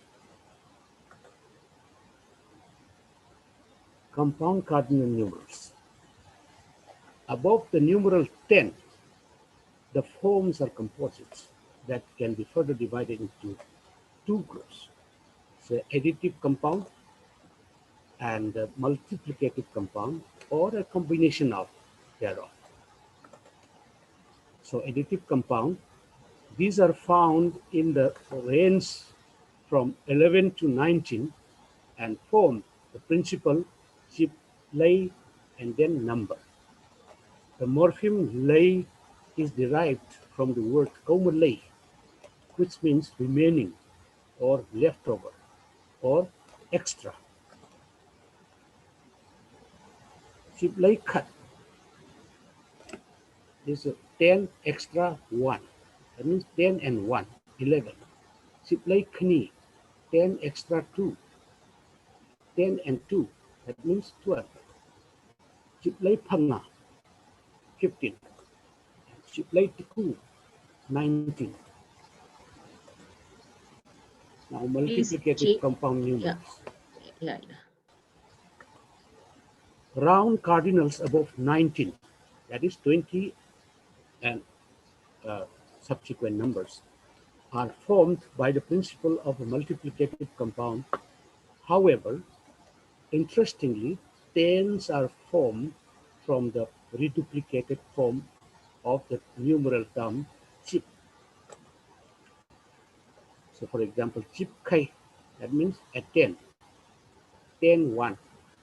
Compound cardinal numerals. Above the numeral 10, the forms are composites that can be further divided into 2 groups. So additive compound and multiplicative compound, or a combination of thereof. So additive compound, these are found in the range from 11 to 19 and form the principal, chip, lay, and then number. The morpheme lay is derived from the word kaumalay, which means remaining or leftover or extra. Chiplay cut is a 10 extra 1. That means 10 and 1, 11. Chiplay kni, 10 extra 2. 10 and 2, that means 12. Chiplay panga, 15. Chiplay tiku, 19. Now Please multiplicative check. compound numerals. Yeah. Round cardinals above 19, that is 20 and subsequent numbers, are formed by the principle of a multiplicative compound. However, interestingly, tens are formed from the reduplicated form of the numeral term chip. So for example, chip k, that means a 10. 10, 1,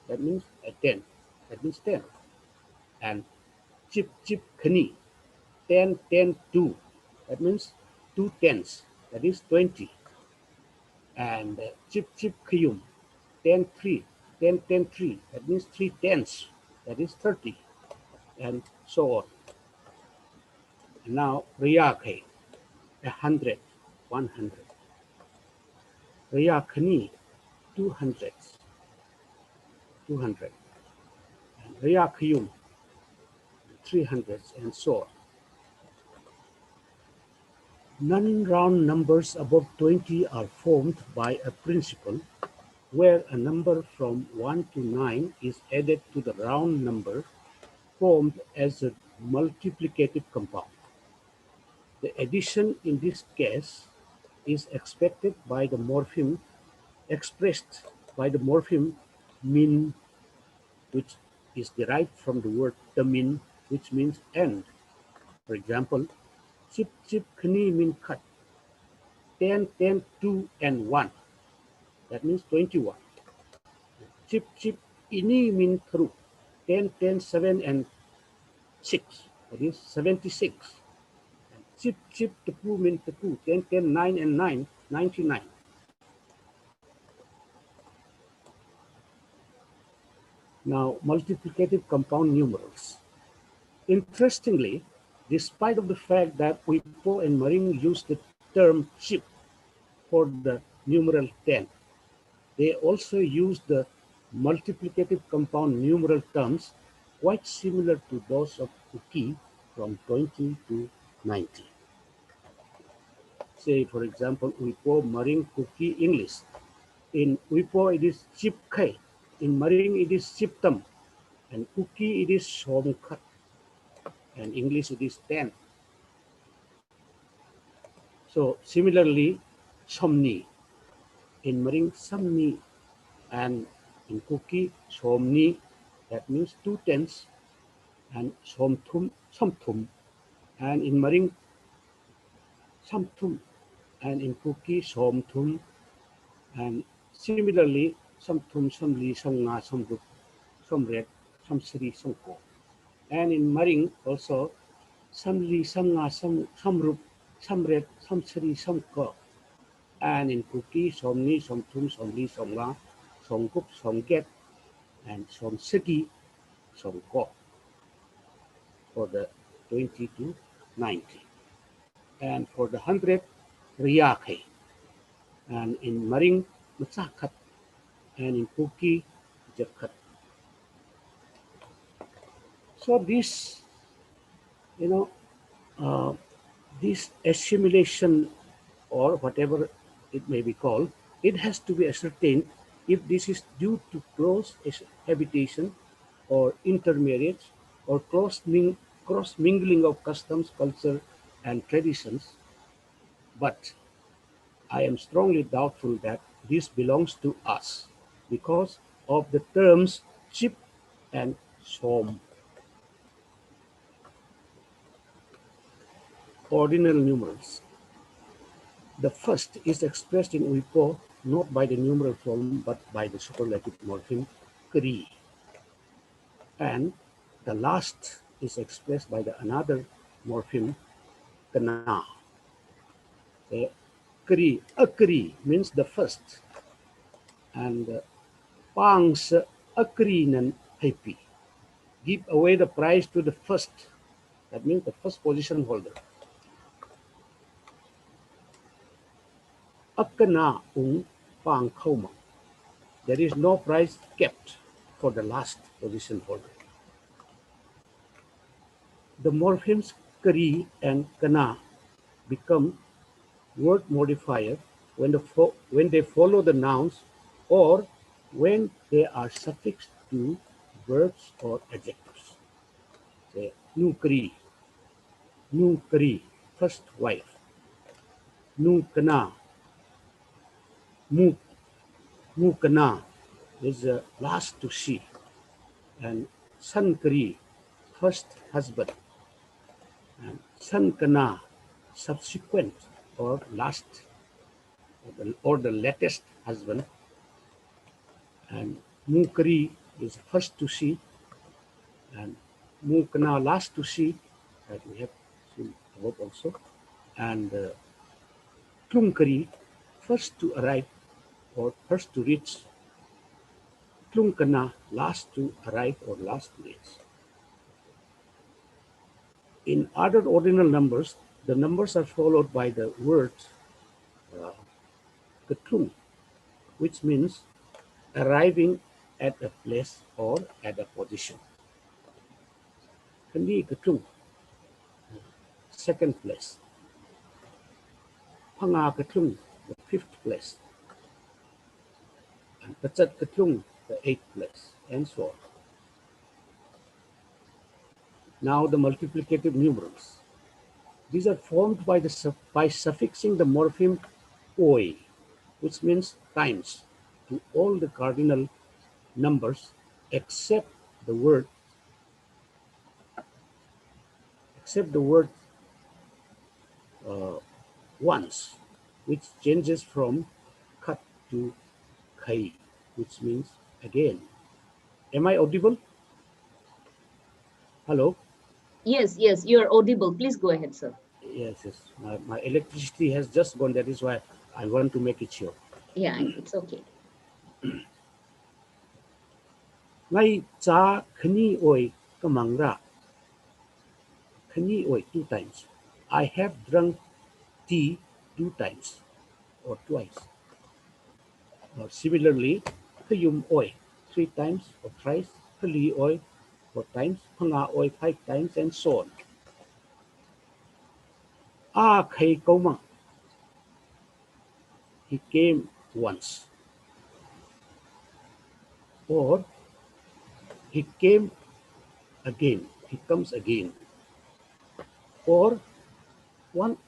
that means a 10. That means 10. And chip kni, 10, 10, 2, that means 2 tens, that is 20. And chip kiyum, 10, 3, 10, 10, 3, that means 3 tens, that is 30, and so on. And now riyake, 100, 100. Riyakni, 200, 200. And riyakiyum, 300, and so on. Non-round numbers above 20 are formed by a principle where a number from 1 to 9 is added to the round number formed as a multiplicative compound. The addition in this case is expected by the morpheme expressed by the morpheme min, which is derived from the word tamin, which means end. For example, chip kni min cut, 10, 10, 2, and 1. That means 21. Chip ini min through, 10, 10, 7, and 6. That is 76. Chip tepu min tepu, 10, 10, 9, and 9, 99. Now, multiplicative compound numerals. Interestingly, despite of the fact that Wipo and Maring use the term chip for the numeral 10, they also use the multiplicative compound numeral terms quite similar to those of Uki from 20 to 90. Say, for example, Wipo, Maring, Kuki, English. In Wipo, it is chip K. In Maring, it is chip tam. And Kuki, it is shomkat. And English, it is 10. So similarly, somni. In Maring, samni. And in Kuki, somni. That means 2 tenths. And somtum, samtum. And in Maring, samtum. And in Kuki, somtum. And similarly, samtum, samli, samnga, samrup, samret, samsri, samko. And in Maring also, samli, samnga, samrup, samret, samsri, samko. And in Kuki, somni, somtum, somli, somnga, somkup, somget, and somsegi, somko for the 20 to 90. And for the 100, riyake. And in Maring, matsakat. And in Kuki, jakat. So this, this assimilation or whatever it may be called, it has to be ascertained if this is due to close habitation or intermarriage or cross mingling of customs, culture, and traditions. But I am strongly doubtful that this belongs to us because of the terms chip and som. Ordinal numerals. The first is expressed in Wipo not by the numeral form but by the superlative morpheme kri. And the last is expressed by the another morpheme, kana. Akri means the first, and pangs akrinan happy. Give away the prize to the first. That means the first position holder. Akana pang koma. There is no prize kept for the last position holder. The morphemes kari and kana become word modifier when they follow the nouns or when they are suffixed to verbs or adjectives. Say, nu kari, first wife. Nu kana, mu, mu kana is last to see. And san kari, first husband. And san kana, subsequent or last or the latest husband. And mukari is first to see, and mukana last to see, that we have seen above also. And tlungkari, first to arrive or first to reach. Tlungkana, last to arrive or last to reach. In other ordinal numbers, the numbers are followed by the word ketlung, which means arriving at a place or at a position. Kandi ketlung, second place. Panga ketlung, the fifth place. And Pachat ketlung, the eighth place, and so on. Now the multiplicative numerals. These are formed by suffixing the morpheme oi, which means times, to all the cardinal numbers except the word once, which changes from kat to kai, which means again. Am I audible? Hello? Yes, yes, you're audible. Please go ahead, sir. Yes, yes. My electricity has just gone. That is why I want to make it sure. Yeah, it's okay. Ngai cha khani oi kamangra. Khani oi 2 times. I have drunk tea 2 times or twice. Or similarly, khayum oi 3 times or thrice. Khali oi 4 times. Phanga oi 5 times, and so on. A khay kaumang. He came once. Or he came again. He comes again. Or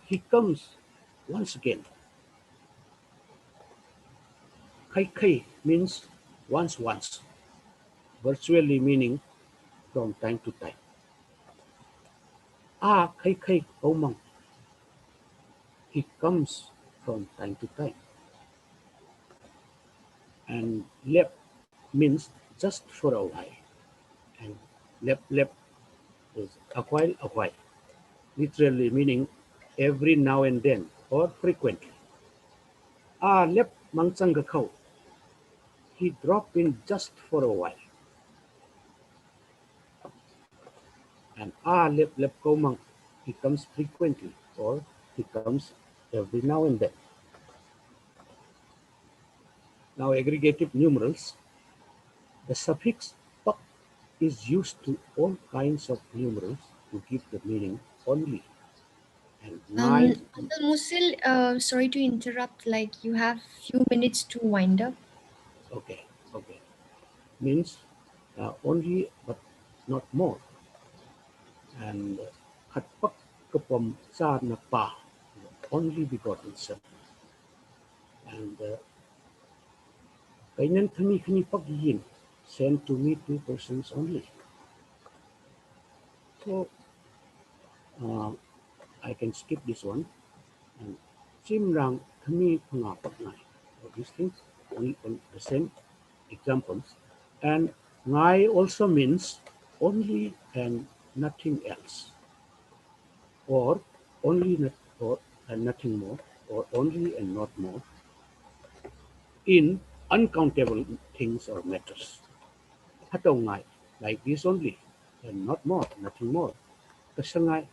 he comes once again. Kai kai means once, virtually meaning from time to time. Kai kai kaumang. He comes from time to time. And lep means just for a while. And lep is a while, literally meaning every now and then or frequently. Lep mangsang gakau. He dropped in just for a while. And lep kaumang. He comes frequently or he comes every now and then. Now aggregative numerals. The suffix pak is used to all kinds of numerals to give the meaning only. And Uncle Musil, sorry to interrupt, like you have few minutes to wind up. Okay. Means only but not more. And katpak kapam sa na pa, only begotten son. And kainan kami pagyin, sent to me 2 persons only. So I can skip this one. And simrang kami pangapak na. These things on the same examples. And ngai also means only and nothing else, or only not, or and nothing more, or only and not more, in uncountable things or matters. Hatongai, like this only, and not more, nothing more. Kasangai,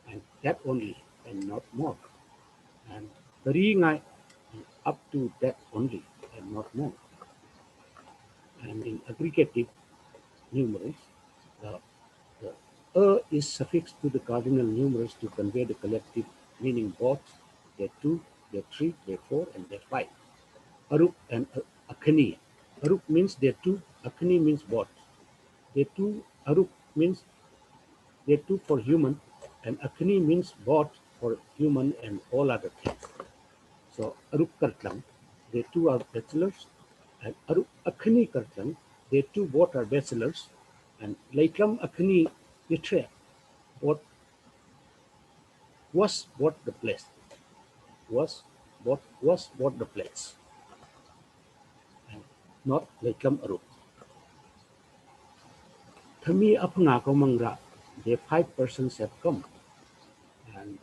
and that only, and not more. And Karingai, and up to that only, and not more. And in aggregative numerals, the, the is suffixed to the cardinal numerals to convey the collective meaning both there two, there three, there four, and there five. Arup and Akani. Arup means there two, Akani means both. There two, Arup means there two for human, and Akani means both for human and all other things. So Arup Kartlang, they two are bachelors, and Arup Akhani Kartlang, they two both are bachelors, and Laiklam Akhani Yitra, what was what the place, was what the place, and not Laiklam Arup. Thami Apanga Komangra, the 5 persons have come, and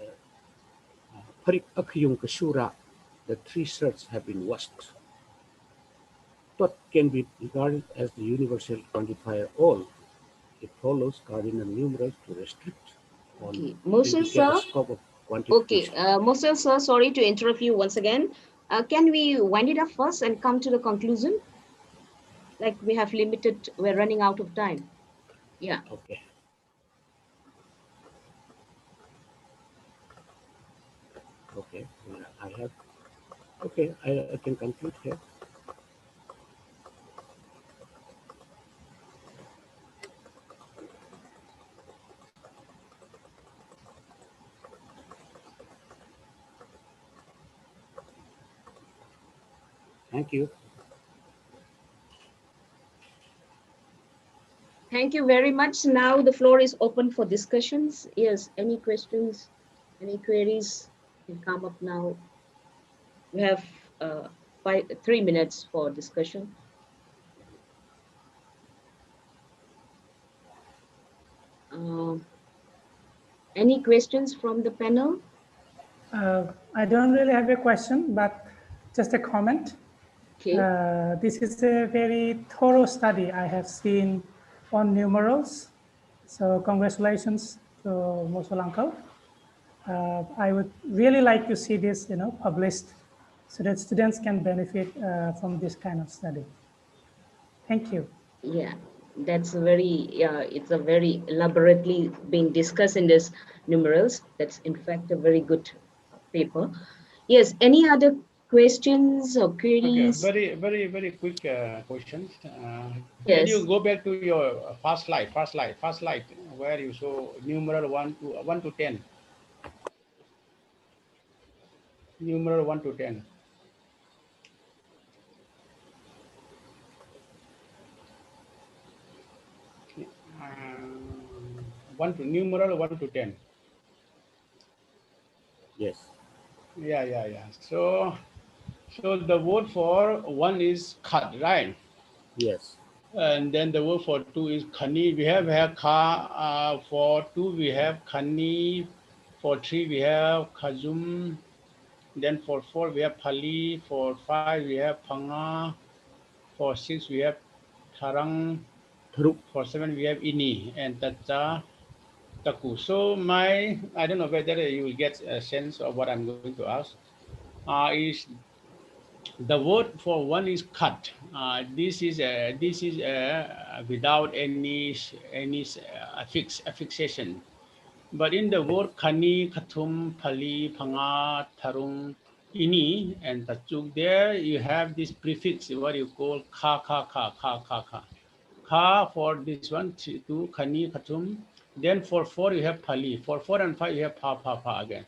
Parik Akyung Kashura, the 3 shirts have been washed. What can be regarded as the universal quantifier all. It follows cardinal numerals to restrict on Okay, Moses sir. Scope of Okay, quantification. Moses sir, sorry to interrupt you once again. Can we wind it up first and come to the conclusion? Like we have limited, we're running out of time. Yeah. Okay. Okay. I have. Okay, I can conclude here. Thank you. Thank you very much. Now the floor is open for discussions. Yes, any questions, any queries can come up now. We have 3 minutes for discussion. Any questions from the panel? I don't really have a question, but just a comment. Okay. This is a very thorough study I have seen on numerals. So congratulations to Mosul Uncle. I would really like to see this, published so that students can benefit from this kind of study. Thank you. Yeah, that's a very, it's a very elaborately being discussed in this numerals. That's in fact a very good paper. Yes, any other questions or queries? Okay, very quick questions. Yes. Can you go back to your first slide, where you show numeral 1 to 10? Numeral 1 to 10. Numeral 1 to 10. Yes. Yeah. So the word for 1 is cut, right? Yes. And then the word for 2 is khani. We have ka. For 2 we have khani. For 3 we have khajum. Then for 4 we have pali. For 5 we have panga. For 6 we have tarang. Tharup. For 7 we have ini and tacha taku. So I don't know whether you will get a sense of what I'm going to ask. Is the word for 1 is cut. This is without any affixation. But in the word kani, katum, pali, panga, tarung, ini, and tachuk, there you have this prefix, what you call ka. Ka for this one, 2, kani, katum. Then for 4 you have pali. For 4 and 5 you have pa again.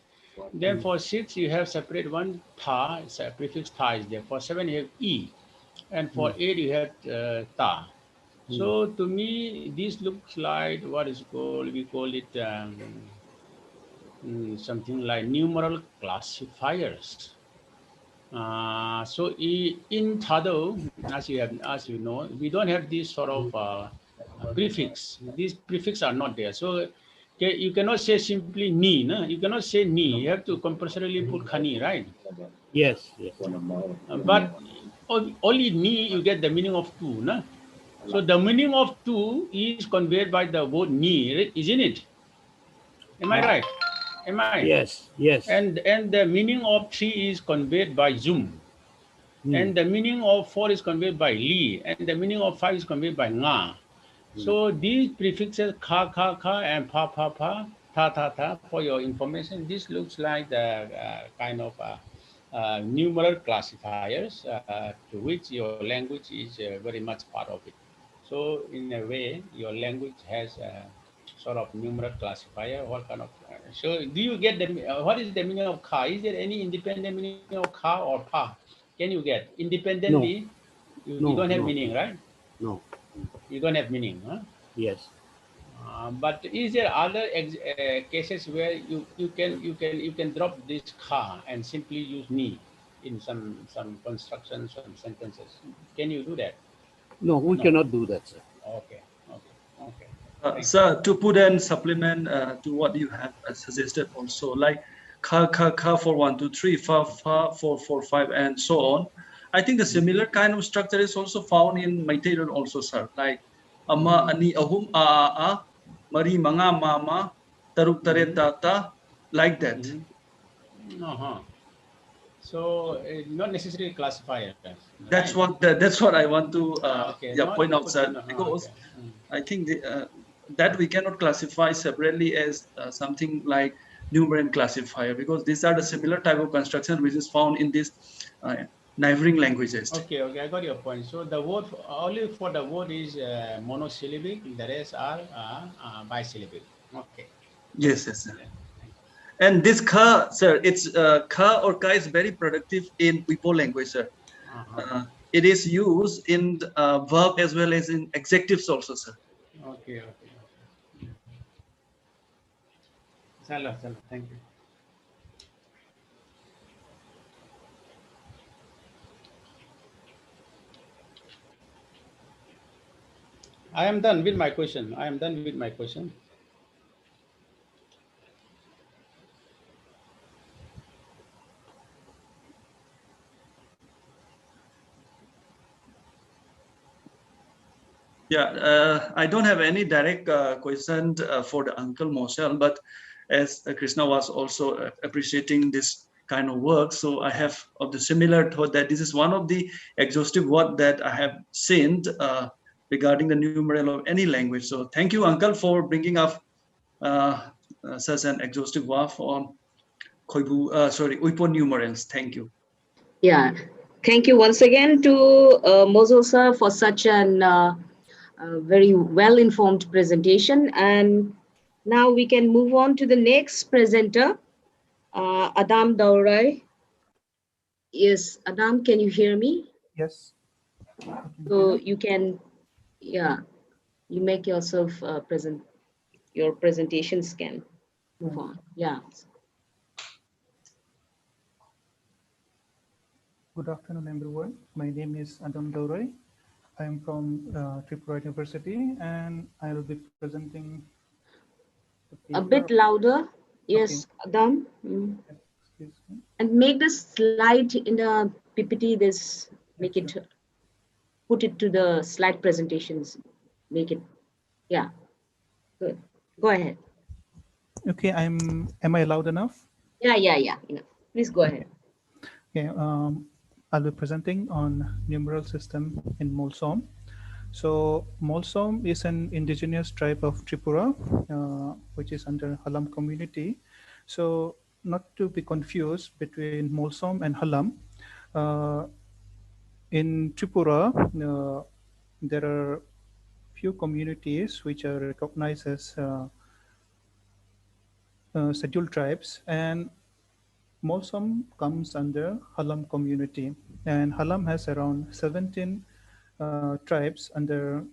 Then for 6 you have separate one pa, it's a prefix ta is there. For 7 you have e, and for 8 you have ta. So to me this looks like what is called, we call it something like numeral classifiers. So in Tado, as you know, we don't have this sort of prefix. These prefix are not there. So okay, you cannot say simply ni. No? You cannot say ni. You have to compulsorily put khani, right? Yes, yes. But only ni you get the meaning of two. No? So the meaning of two is conveyed by the word ni, isn't it? Am I right? Am I? Yes, yes. And the meaning of three is conveyed by zoom. And the meaning of four is conveyed by li, and the meaning of five is conveyed by nga. So these prefixes ka, and pa, ta, for your information, this looks like the kind of numeral classifiers to which your language is very much part of it. So in a way, your language has a sort of numeral classifier. What kind of so do you get the what is the meaning of ka? Is there any independent meaning of ka or pa? Can you get No, independently? You no, don't have no, meaning, right? no. You don't have meaning, huh? Yes. But is there other cases where you can drop this ka and simply use ni in some constructions, some sentences? Can you do that? No, we cannot do that, sir. Okay. Sir, to put and supplement to what you have suggested also, like ka for 1, 2, 3, fa 4, 4, 5, and so on. I think the similar kind of structure is also found in Maitairon also, sir. Like ama, ani, ahum, a, mari, manga, mama, taruk, taret, tata, like that. Uh-huh. So not necessarily classifiers, right? That's what I want to Okay, point not out, put sir, in. because Okay. I think that we cannot classify separately as something like numerant classifier, because these are the similar type of construction which is found in these neighboring languages. Okay, I got your point. So the word only for the word is monosyllabic. The rest are bisyllabic. Okay. Yes, sir. And this ka, sir, it's ka or ka is very productive in Wipo language, sir. It is used in verb as well as in adjectives also, sir. Okay. Salah, thank you. I am done with my question. Yeah, I don't have any direct question for the Uncle Moshel, but as Krishna was also appreciating this kind of work, so I have of the similar thought that this is one of the exhaustive work that I have seen regarding the numeral of any language. So thank you, Uncle, for bringing up such an exhaustive work on Uipo numerals. Thank you. Yeah, thank you once again to Mozul sir for such an very well-informed presentation. And now we can move on to the next presenter, Adam Daurai. Yes, Adam, can you hear me? Yes. So you can, yeah, you make yourself your presentations can move on. Yeah. Good afternoon, everyone. My name is Adam Daurai. I am from Tripura University, and I will be presenting A bit louder. Yes, okay. Adam. Excuse me. And make the slide in the PPT, make it, put it to the slide presentations, make it, yeah, good. Go ahead. Okay, am I loud enough? Yeah, enough. Please go ahead. Okay, I'll be presenting on numeral system in Molsom. So Molsom is an indigenous tribe of Tripura, which is under Halam community. So not to be confused between Molsom and Halam, in Tripura, there are few communities which are recognized as scheduled tribes, and Molsom comes under Halam community, and Halam has around 17 tribes under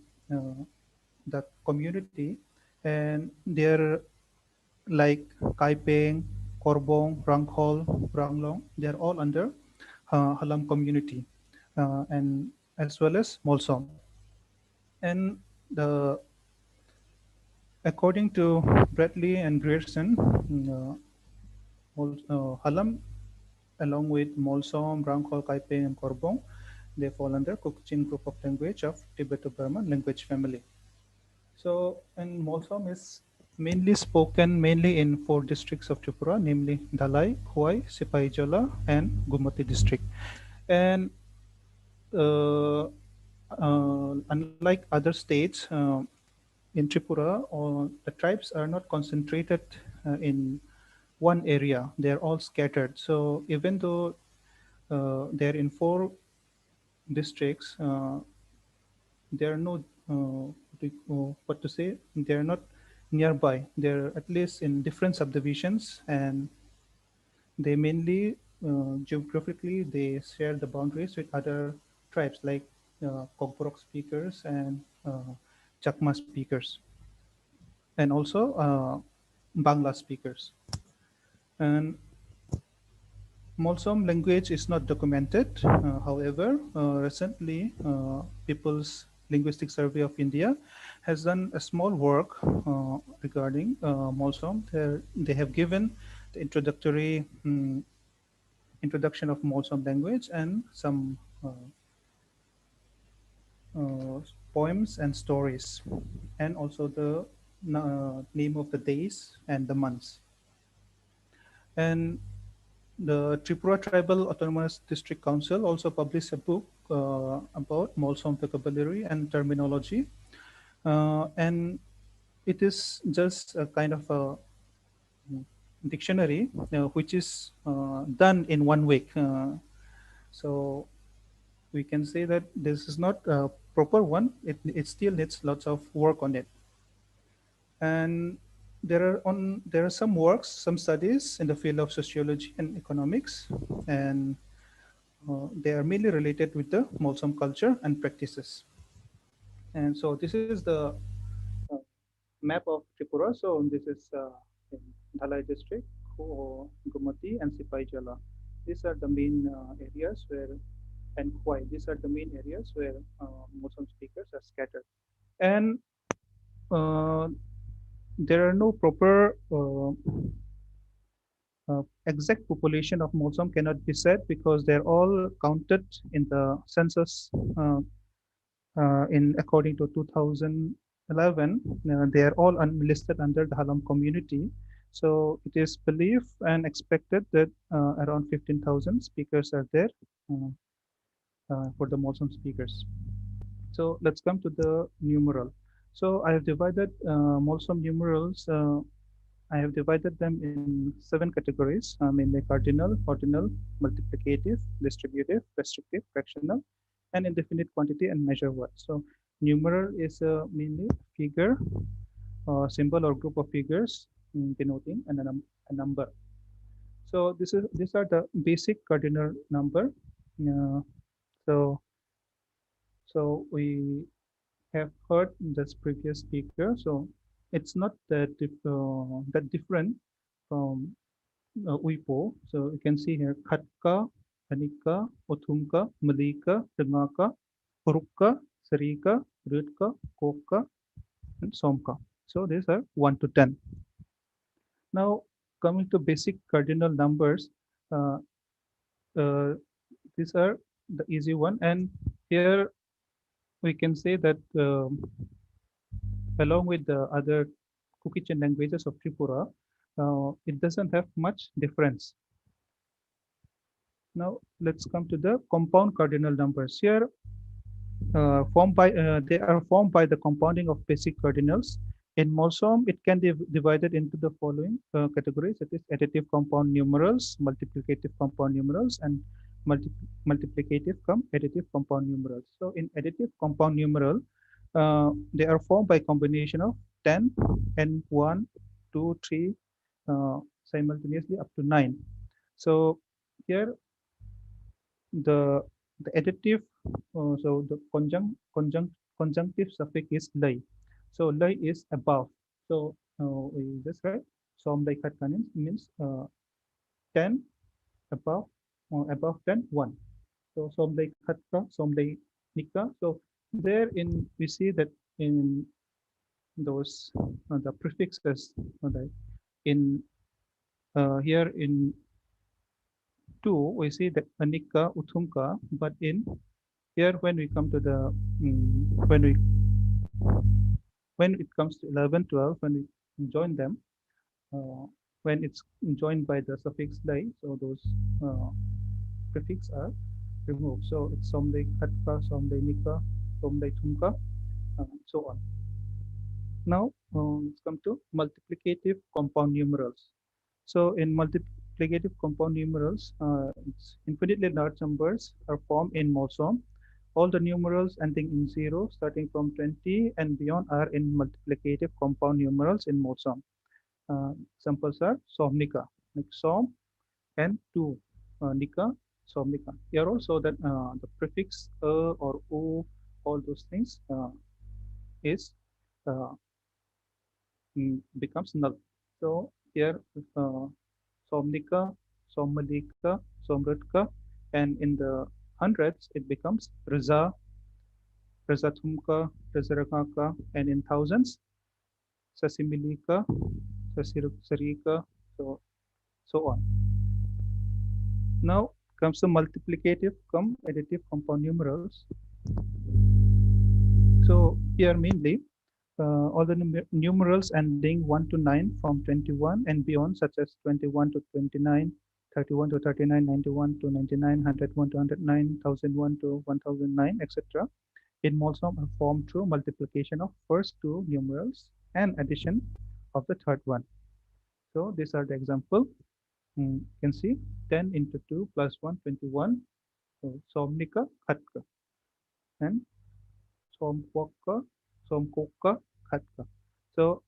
the community, and they're like Kaipeng, Korbong, Ranghol, Ranglong. They're all under Halam community, and as well as Molsom. And the according to Bradley and Grierson, Halam, along with Molsom, Rangkol, Kaiping, and Korbong, they fall under Kukchin group of language of Tibeto-Burman language family. So, and Molsom is mainly spoken mainly in 4 districts of Tripura, namely Dhalai, Khwai, Sipaijala, and Gumati district. And unlike other states, in Tripura, the tribes are not concentrated in one area. They're all scattered. So even though they're in 4 districts, there are no, what to say, they're not nearby. They're at least in different subdivisions, and they mainly, geographically, they share the boundaries with other tribes like Kokborok speakers and Chakma speakers, and also Bangla speakers. And Molsom language is not documented. However, recently, People's Linguistic Survey of India has done a small work regarding Molsom. They have given the introduction of Molsom language and some poems and stories, and also the name of the days and the months. And the Tripura Tribal Autonomous District Council also published a book about Molsom vocabulary and terminology. And it is just a kind of a dictionary which is done in 1 week. So we can say that this is not a proper one. It still needs lots of work on it. And there are some works, some studies in the field of sociology and economics, and they are mainly related with the Molsom culture and practices. And so this is the uh, map of Tripura. So this is in Dhalai district, Gumati, and Sipaijala. These are the main areas where, and Khwai. These are the main areas where Molsom speakers are scattered. And uh, there are no proper exact population of Molsom cannot be said because they're all counted in the census uh, in according to 2011. They are all listed under the Halam community. So it is believed and expected that around 15,000 speakers are there uh, for the Molsom speakers. So let's come to the numeral. So I have divided Molsom numerals. I have divided them in 7 categories, mainly cardinal, ordinal, multiplicative, distributive, restrictive, fractional, and indefinite quantity and measure word. So numeral is mainly figure, symbol or group of figures denoting a number. So these are the basic cardinal number. Uh, so we have heard this previous speaker. So it's not that different from Uipo. So you can see here Khatka, Anika, Uthumka, Malika, Dangaka, Urukka, Sarika, Rutka, Koka, and Somka. So these are 1 to 10. Now coming to basic cardinal numbers, uh, uh, these are the easy one. And here we can say that along with the other Kuki-Chin languages of Tripura, it doesn't have much difference. Now let's come to the compound cardinal numbers. Here, they are formed by the compounding of basic cardinals. In Molsom, it can be divided into the following categories: that is, additive compound numerals, multiplicative compound numerals, and multiplicative additive compound numerals. So in additive compound numeral, they are formed by combination of 10 and 1, 2, 3, simultaneously up to 9. So here the additive, so the conjunctive suffix is lai. So lai is above. So we just write som lai khat kanin means 10 above, above 10 1. So som lai khat ka, som lai nika. So there in we see that in those the prefixes in here in 2 we see the anika utumka, but in here when we come to the when it comes to 11 12 when we join them, when it's joined by the suffix dai, so those prefix are removed. So it's somdai khatka, somdai nika, somdai tumka, so on. Now let's come to multiplicative compound numerals. So in multiplicative compound numerals, it's infinitely large numbers are formed in Morphology. All the numerals ending in 0, starting from 20 and beyond, are in multiplicative compound numerals in Morphology. Examples are somnika, like som and two, nika, somnika. Here also that the prefix or o, all those things is uh, becomes null. So here somnika, sommalika, somrutka, and in the hundreds it becomes raza, razatumka, razarakaka, and in thousands sasimilika, sasirika, so on. Now comes the multiplicative cum additive compound numerals. So here mainly all the numerals ending 1 to 9 from 21 and beyond, such as 21 to 29, 31 to 39, 91 to 99, 101 to 109, 1001 to 1009, etc. in Morphology are formed through multiplication of first two numerals and addition of the third one. So these are the example. You can see 10 into 2 plus 1, 21. So somnika khatka and somkwaka, somkoka khatka. So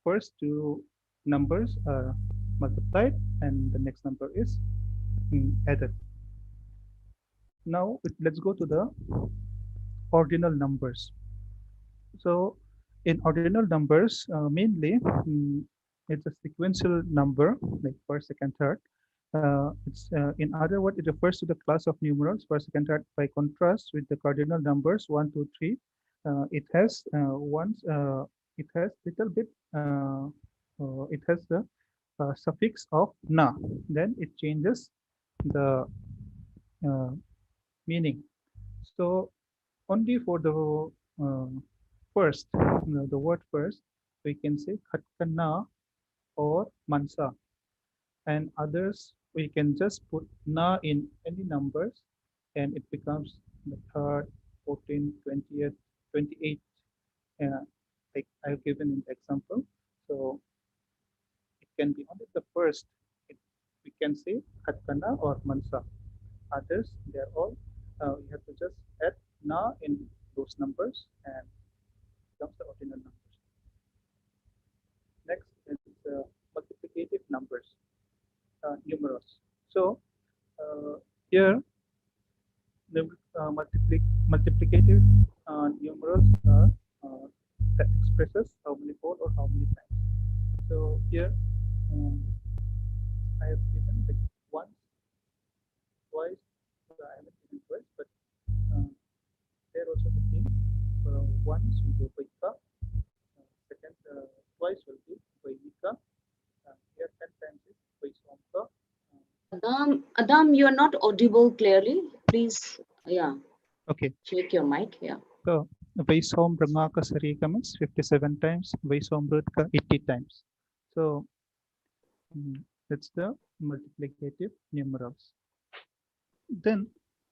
first two numbers are multiplied and the next number is added. Now let's go to the ordinal numbers. So in ordinal numbers, mainly it's a sequential number like first, second, third. It's in other words, it refers to the class of numerals first, second, third. By contrast with the cardinal numbers 1, 2, 3, it has it has little bit it has the suffix of na. Then it changes the uh, meaning. So only for the first, the word first, we can say khatkana or mansa, and others we can just put na in any numbers and it becomes the third, 14th, 20th, 28th, like I've given in the example. So it can be only the first, we can say khatkana or mansa. Others, they're all, you have to just add na in those numbers and becomes the ordinal numbers. Next is multiplicative numbers, numerals. So here, the multiplicative numerals are that expresses how many fold or how many times. So here, I have given like once, twice. I haven't given twice, but there also the same. Once will be Vaika, second, twice will be Vainika, here 10 times is Vaisomka. Adam, you are not audible clearly. Please, yeah. Okay. Check your mic, yeah. So Vaisom Brahmaka Sarika means 57 times, Vaisom Rutka 80 times. So that's the multiplicative numerals. Then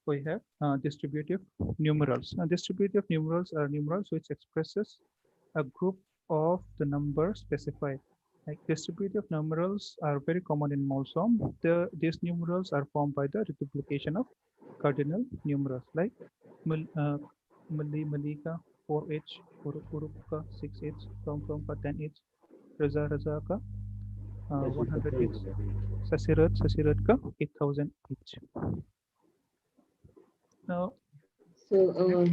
we have distributive numerals. Distributive numerals are numerals which expresses a group of the number specified. Like distributive numerals are very common in Morphology. These numerals are formed by the multiplication of cardinal numerals like Mali Malika 4H, Urupka 6H, Tomka 10H, Raza Razaka 100H, Sasiratka 8000 each. Now, so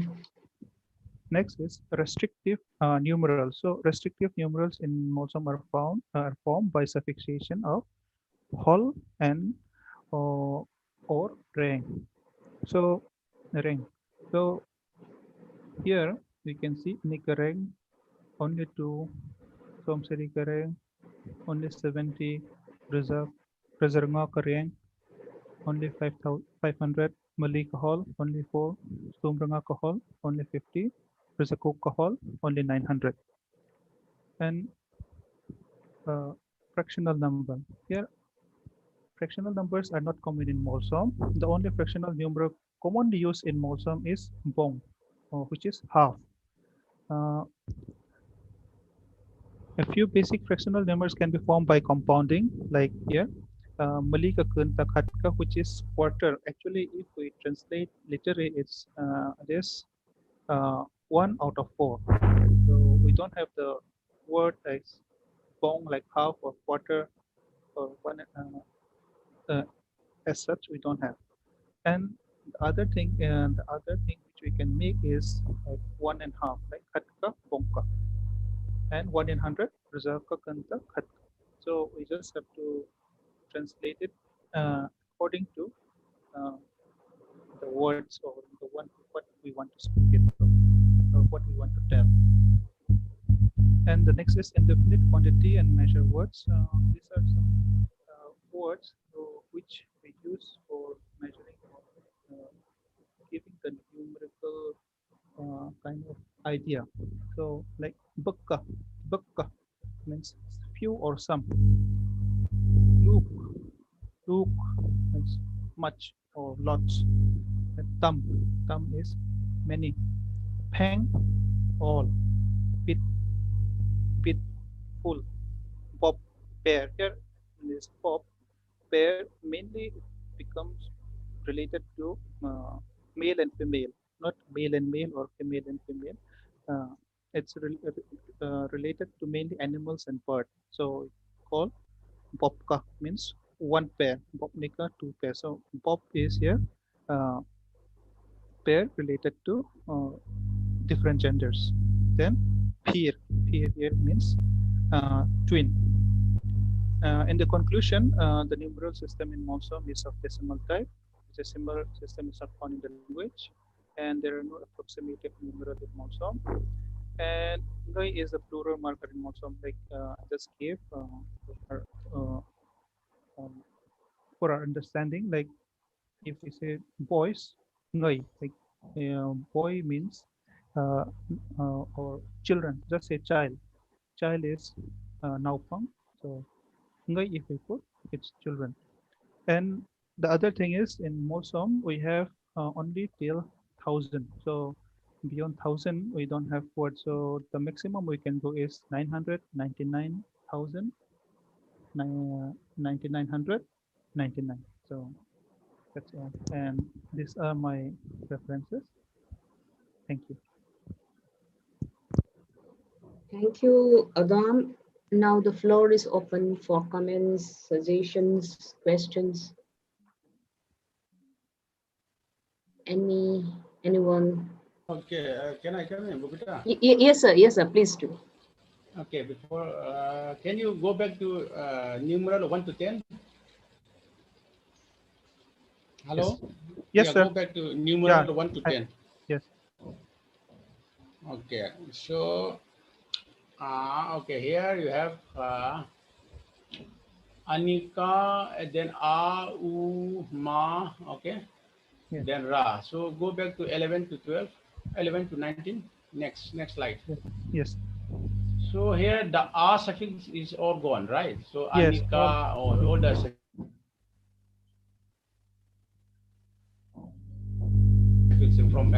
next is restrictive numerals. So restrictive numerals in Morphology are formed by suffixation of hol and or reng. So reng. So here we can see nikareng only 2, Somseri Kareng, only 70, Reserve, Reserva Kareng, only 500, Malika Hall, only 4, Sumranga Hall, only 50, Resakuka Hall, only 900. And fractional number. Here, fractional numbers are not common in Molsom. The only fractional number commonly used in Molsom is Bong, which is half. Uh, A few basic fractional numbers can be formed by compounding, like here, Malika Kunta Khatka, which is quarter. Actually, if we translate literally, it's this 1 out of 4. So we don't have the word as bong, like half or quarter or one. As such, we don't have. And the other thing which we can make is like 1 and half, like Khatka Bongka, and 1 in 100 Reservka Kanta Khatka. So we just have to translate it according to uh, the words or the one what we want to speak it or what we want to tell. And the next is indefinite quantity and measure words. These are some words which we use for measuring or giving the numerical kind of idea. So like bukka, bukka means few or some. Look, look means much or lots. And thumb is many. Pang, all. Pit, pit, full. Pop, pair. Here in this pop, pair mainly becomes related to male and female, not male and male or female and female. Uh, it's related to mainly animals and birds. So called Bobka means one pair, Bobnika two pair. So Bob is here uh, pair related to different genders. Then peer here means twin. In the conclusion, the numeral system in Monsom is of decimal type. The decimal system is not found in the language, and there are no approximative numeral in Monsom. And Ngai is a plural marker in Monsom, like I just gave for, uh, um, for our understanding. Like if we say boys, Ngai, like boy means or children. Just say child. Child is Naupang. So Ngai, if we put, it's children. And the other thing is in Molsom, we have only till 1,000. So beyond 1,000, we don't have words. So the maximum we can go is 999,000, 9,999. So that's all. And these are my references. Thank you. Thank you, Adam. Now the floor is open for comments, suggestions, questions. Anyone? Okay, can I come in, Bukita? Yes, sir. Yes, sir. Please do. Okay, before, can you go back to numeral 1 to 10? Hello? Yes, yeah, sir. Go back to numeral 1 to 10. Yes. Okay, so, okay, here you have Anika, and then A, U, Ma, okay? Yes. Then Ra. So go back to 11 to 12, 11 to 19. Next slide. Yes. So here the A suffix is all gone, right? So Yes. Anika or all the suffix from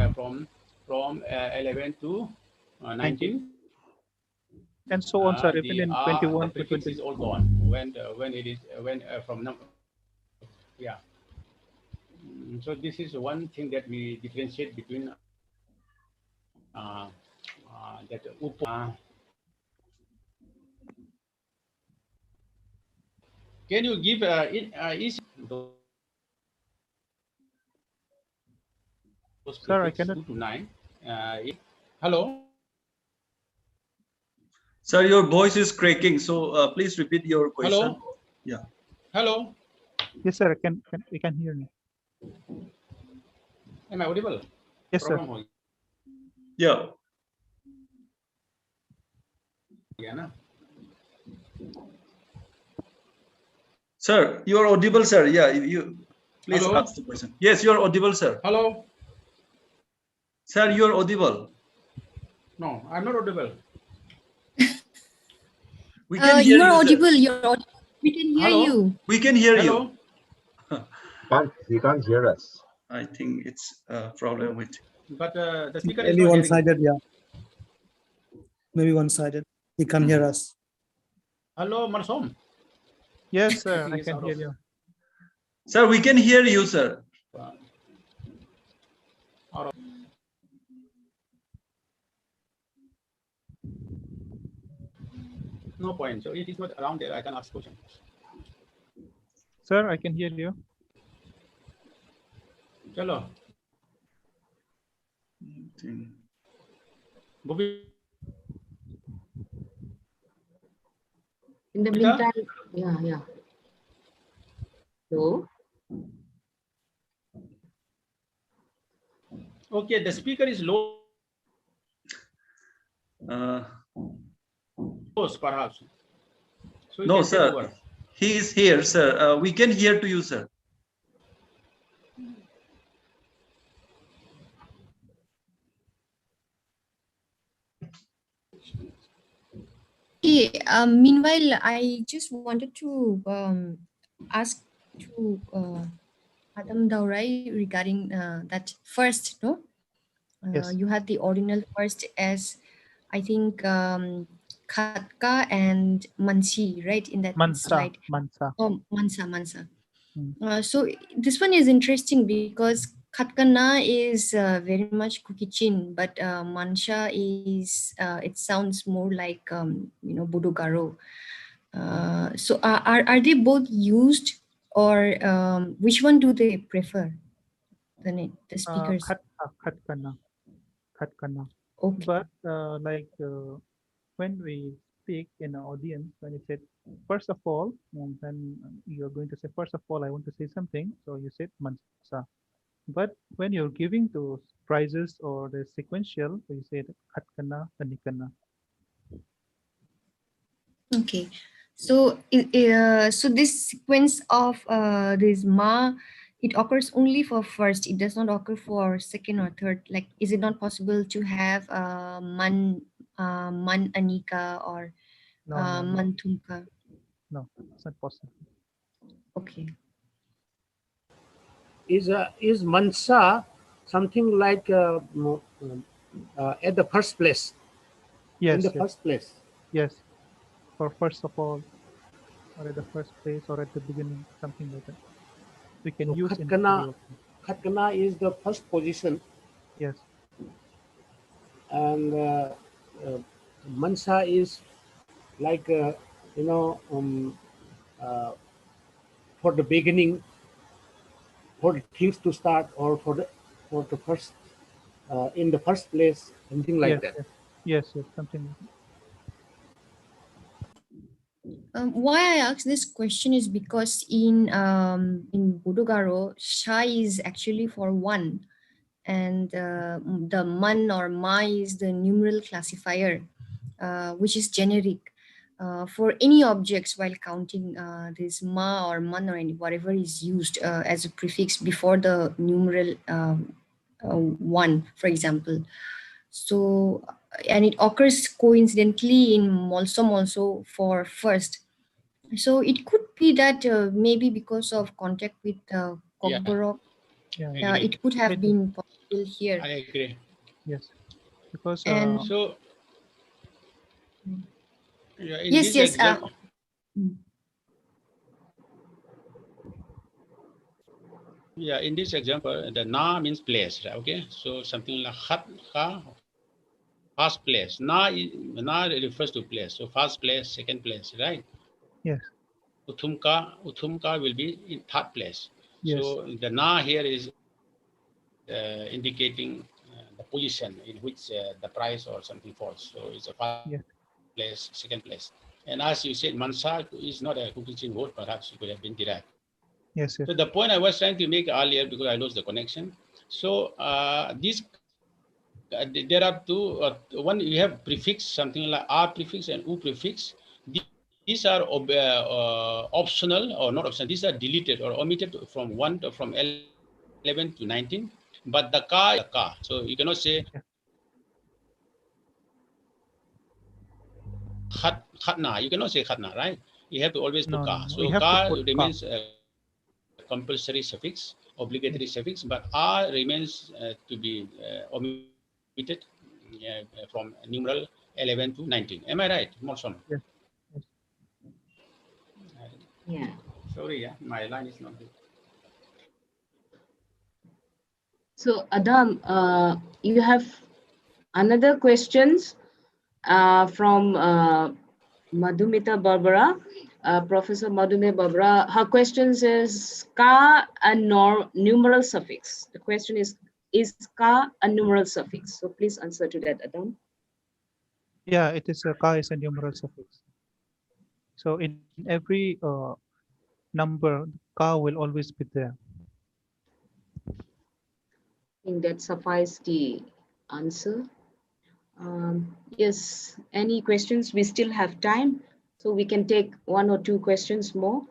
11 to 19. And so on, sir. Even The in A, 21 the to prefix 20. is all gone when it is from number. Yeah. So this is one thing that we differentiate between that Can you give each those Sir, I prefix cannot. 2 to 9? Hello. Sir, your voice is cracking, so please repeat your question. Hello. Yeah. Hello. Yes, sir. We can hear you. Am I audible? Yes, sir. Yeah. Sir, you are audible, sir. Yeah, you please Hello? ask the question. Yes, you are audible, sir. Hello? Sir, you are audible. No, I'm not audible. We can hear You're you, audible. sir. You're audible. We can hear Hello? you. We can hear Hello? You can't hear us. you. I think it's a problem with. But the speaker is Maybe not hearing. one-sided, yeah. Maybe one-sided. He can't hear us. Hello, Marsom. Yes, sir, think I it's can out hear of- you. Sir, we can hear you, sir. No point. So it is not around there. I can ask questions. Sir, I can hear you. Chalo. Bobby. In the Bobita? meantime, yeah. So, Okay, the speaker is low. Perhaps. So you No, can take sir. over. He is here, sir. We can hear to you, sir. Okay, meanwhile, I just wanted to ask to Adam Daurai regarding that first, no? Yes. You had the ordinal first as, I think, Khatka and Mansi, right, in that Mansa. slide. Mansa. Oh, Mansa. Hmm. So this one is interesting because Khatkana is very much Kukichin, but Mansha is, it sounds more like, Bodo Garo. So are they both used, or which one do they prefer? The speakers. Khatkana. Okay. But when we speak in an audience, when you said, first of all, then you're going to say, first of all, I want to say something. So you said Mansa. But when you're giving those prizes or the sequential, you said Khatkana, Anikana. Okay. So so this sequence of this ma, it occurs only for first. It does not occur for second or third. Like, is it not possible to have man anika or No. man tumka? No, it's not possible. Okay. Is Mansa something like at the first place? Yes. In the first place. Yes. For first of all, or at the first place, or at the beginning, something like that. We can So use in Khatkana is the first position. Yes. And Mansa is like for the beginning, for the things to start, or for the first in the first place, something like that. Yes, something like that. Why I ask this question is because in Bodogaro, sha is actually for one, and the man or ma is the numeral classifier, which is generic for any objects while counting this ma or man or any whatever is used as a prefix before the numeral one, for example. So, and it occurs coincidentally in Molsom also for first. So it could be that maybe because of contact with Kogborok, it could have been possible here. I agree. Yes, because And so yeah, in yes, this example. Yeah, in this example, the na means place, right? Okay, so something like khat, kha, first place. Na refers to place, so first place, second place, right? Yes. Uthumka will be in third place. Yes. So the na here is indicating the position in which the prize or something falls. So it's a first place, second place. And as you said, Mansa is not a Kukichen word, perhaps it could have been derived. Yes. So the point I was trying to make earlier, because I lost the connection. So this there are two. One, you have prefix, something like R prefix and U prefix. These are optional or not optional. These are deleted or omitted from 11 to 19. But the ka is the ka. So you cannot say khatna. You cannot say khatna, right? You have to always put ka. So ka remains a compulsory suffix, obligatory suffix, but R remains to be omitted from numeral 11 to 19. Am I right, Morson? Yes. Yeah. Sorry, my line is not good. So Adam, you have another questions from Madhumita Barbara, Professor Madhumita Barbara. Her questions is ka a numeral suffix. The question is ka a numeral suffix? So please answer to that, Adam. Yeah, it is a ka is a numeral suffix. So in every number, ka will always be there. I think that suffices the answer. Yes, any questions? We still have time, so we can take one or two questions more.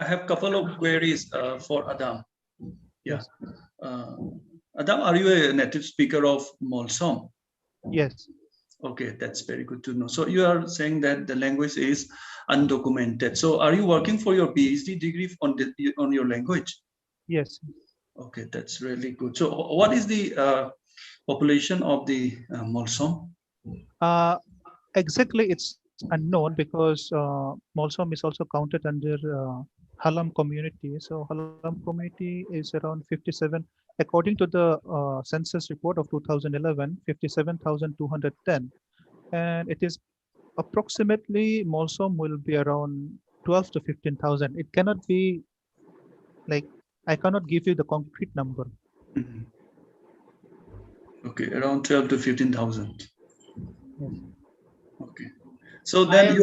I have a couple of queries for Adam. Yeah. Yes. Adam, are you a native speaker of Molsom? Yes. Okay, that's very good to know. So you are saying that the language is undocumented. So are you working for your PhD degree on your language? Yes. Okay, that's really good. So what is the population of the Molsom? Exactly, it's unknown because Molsom is also counted under Halam community. So Halam community is around 57. According to the census report of 2011, 57,210. And it is approximately Molsom will be around 12 to 15,000. It cannot be like, I cannot give you the concrete number. Mm-hmm. Okay, around 12 to 15,000. Yes. Okay. So then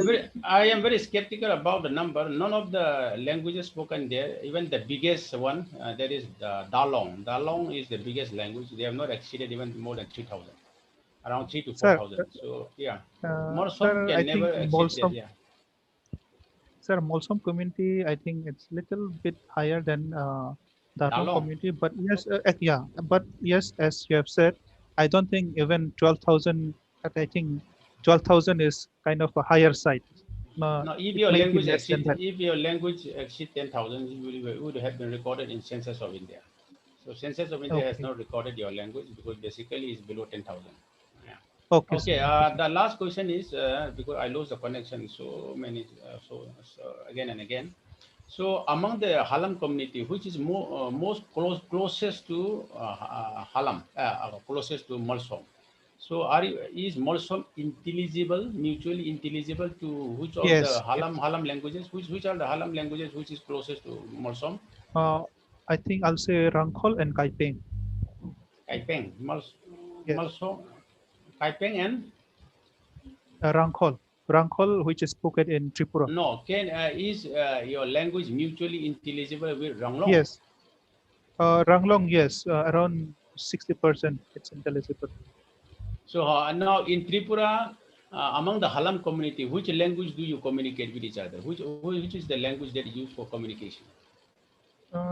I am very skeptical about the number. None of the languages spoken there, even the biggest one, that is the Dalong. Dalong is the biggest language. They have not exceeded even more than 3,000, around 3 to 4,000. So yeah, Molsom can never exceed that. Yeah. Sir, Molsom community, I think it's little bit higher than Darlong community, but yes, yeah, but yes, as you have said, I don't think even 12,000. I think 12,000 is kind of a higher side. No, if your language exceed 10,000, it would have been recorded in Census of India. So Census of India has not recorded your language because basically it's below 10,000. Yeah. Okay. The last question is because I lost the connection so many, so again and again. So among the Halam community, which is most closest to Halam, closest to Molsom? So is Molsom intelligible, mutually intelligible to which of the Halam languages? Which are the Halam languages which is closest to Molsom? I think I'll say Rangkhol and Kaipeng. Kaipeng, Molsom, Kaipeng and Rangkhol, which is spoken in Tripura. No, is your language mutually intelligible with Ranglong? Yes. Ranglong, yes, around 60% it's intelligible. So now in Tripura, among the Halam community, which language do you communicate with each other? Which is the language that you use for communication?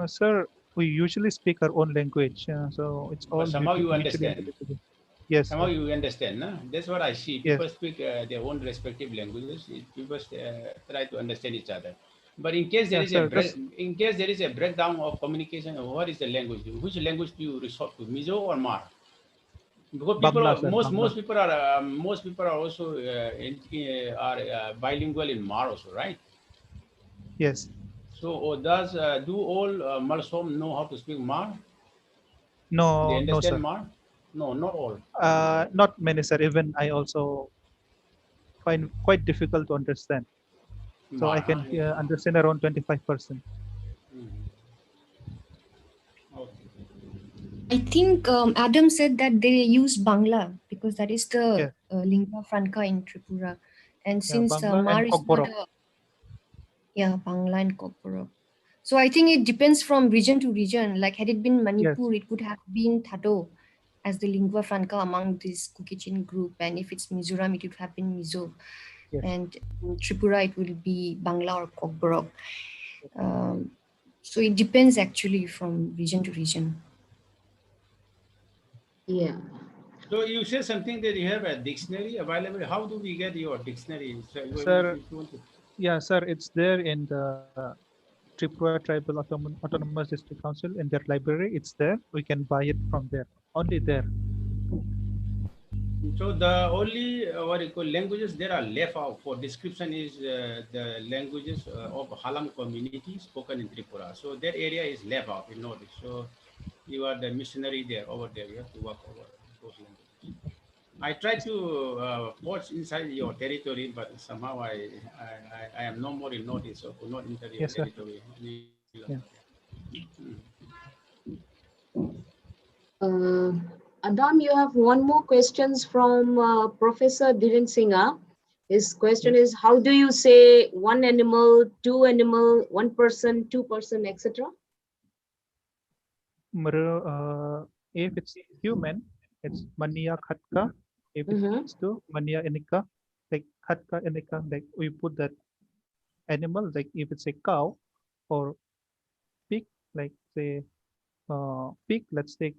Sir, we usually speak our own language, so it's all. But somehow you understand. Yes. Somehow you understand, no? That's what I see. People speak their own respective languages. People try to understand each other. But in case there is a breakdown of communication, what is the language? Which language do you resort to, Mizo or Mar? Because most people are also bilingual in Mar also, right? Yes. So do all Malsom know how to speak Mar? No, they understand no, sir. Mar? No, not all. Not many, sir. Even I also find quite difficult to understand. So I can understand around 25%. I think Adam said that they use Bangla because that is the lingua franca in Tripura. And since Mar is not Bangla and Kokborok. So I think it depends from region to region. Like had it been Manipur, it could have been Thado. as the lingua franca among this Kukichin group. And if it's Mizoram, it would have been Mizo. Yes. And in Tripura, it will be Bangla or Kokborok. So it depends actually from region to region. Yeah. So you say something that you have a dictionary available. How do we get your dictionary? So Sir, if you want to... yeah, sir, it's there in the Tripura Tribal Autonomous District Council in their library. It's there. We can buy it from there. Only there. So the only what you call languages that are left out for description is the languages of Halam community spoken in Tripura. So that area is left out in Nordic. So you are the missionary there over there. You have to work over those languages. I try to watch inside your territory, but somehow I am no more in Nordic, so could not enter your Yes, sir. territory any longer. Yeah. Adam, you have one more questions from Professor Dhiren Singha. His question is, how do you say one animal, two animal, one person, two person, etc.? If it's human, it's Mania Khatka. If it's to Mania Enika, like Khatka Enika, like we put that animal, like if it's a cow or pig, like say pig, let's take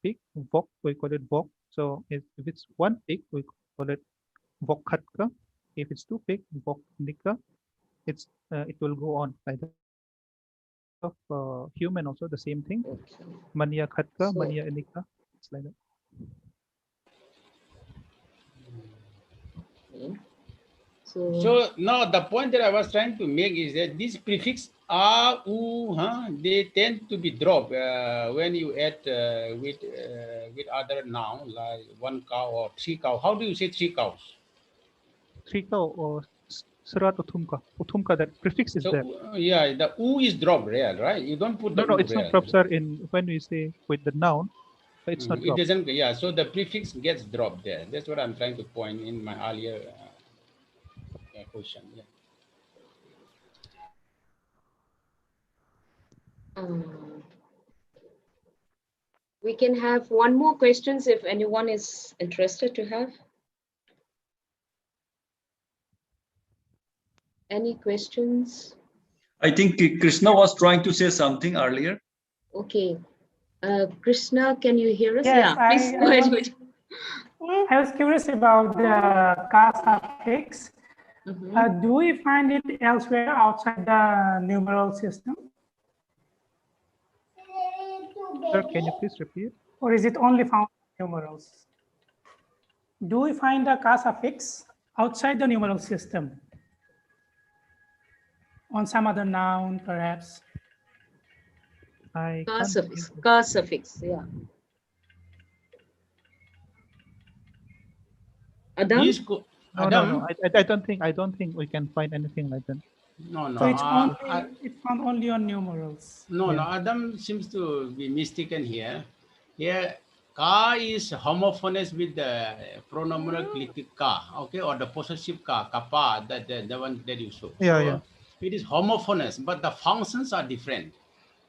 pig, vok, we call it vok. So if it's one pig, we call it vok Khatka. If it's two pig, vok Nika, it will go on like that. Of human also the same thing. Mania Khatka, So- Mania Enika, it's like that. Okay. So now the point that I was trying to make is that this prefix a, u, they tend to be dropped when you add with other noun like one cow or three cow. How do you say three cows? Trika or Surat Utumka. Utumka, that prefix is So there. yeah, the u is dropped real, right? You don't put the No, u it's not real. dropped, sir. In when we say with the noun, it's not It dropped. doesn't. Yeah, so the prefix gets dropped there. That's what I'm trying to point in my earlier question. Yeah. We can have one more questions if anyone is interested to have. Any questions? I think Krishna was trying to say something earlier. Okay. Krishna, can you hear us? Yes, Yeah, please go ahead. I was curious about the ka suffix. Do we find it elsewhere outside the numeral system? Sir, can you please repeat? Or is it only found in numerals? Do we find the ka suffix outside the numeral system? On some other noun, perhaps? Ka suffix, yeah. Adam? No. I don't think we can find anything like that. No. So it's found only on numerals. No, Adam seems to be mistaken here. Here, ka is homophonous with the pronominal clitic ka, okay, or the possessive ka, kapa, the one that you saw. Yeah. It is homophonous, but the functions are different.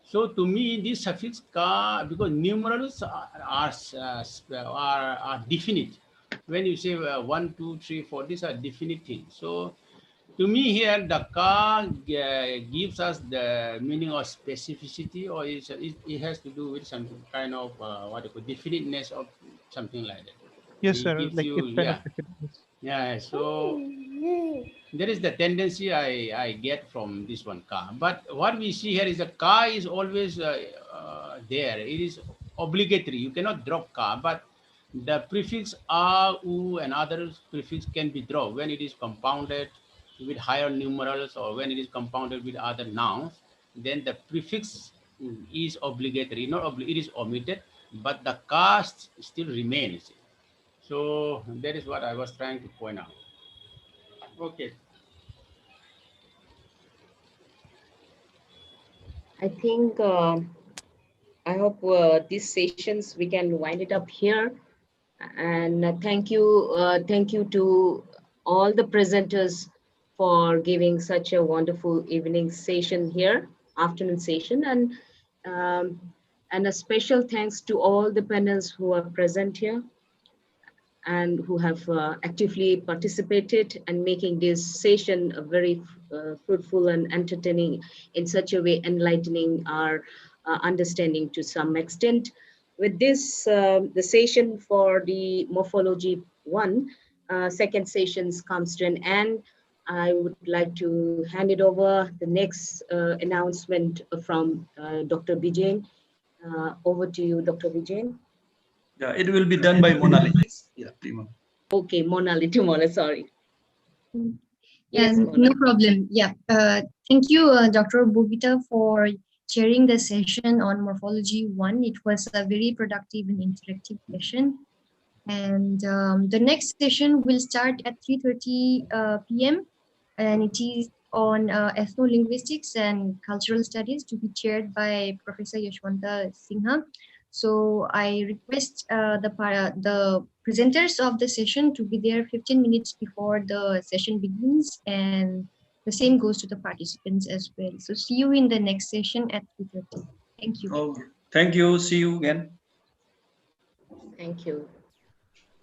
So to me, this suffix ka, because numerals are definite. When you say 1, 2, 3, 4, these are definite things. So to me here, the ka gives us the meaning of specificity, or it has to do with some kind of what you call definiteness of something like that. Yes, It sir. gives Like you, it's kind of definite. yeah. So there is the tendency I get from this one ka. But what we see here is that ka is always there. It is obligatory. You cannot drop ka, but the prefix a, u, and other prefix can be dropped when it is compounded with higher numerals or when it is compounded with other nouns. Then the prefix is obligatory. It is omitted, but the ka still remains. So that is what I was trying to point out. Okay. I think, I hope these sessions, we can wind it up here. And thank you to all the presenters for giving such a wonderful evening session here, afternoon session. And And a special thanks to all the panels who are present here and who have actively participated and making this session a very fruitful and entertaining, in such a way enlightening our understanding to some extent. With this, the session for the Morphology-I second sessions comes to an end. I would like to hand it over the next announcement from Dr. Bijain. Over to you, Dr. Bijain. Yeah, it will be done by Monali. Yeah, Prima. Okay, Monali, tomorrow, sorry. Yes, no problem. Yeah, thank you, Dr. Bobita, for chairing the session on Morphology-I. It was a very productive and interactive session. And the next session will start at 3:30 p.m. and it is on ethno-linguistics and cultural studies to be chaired by Professor Yashwanta Sinha. So I request the presenters of the session to be there 15 minutes before the session begins, and the same goes to the participants as well. So see you in the next session at 3:30. Thank you. Oh, thank you. See you again. Thank you.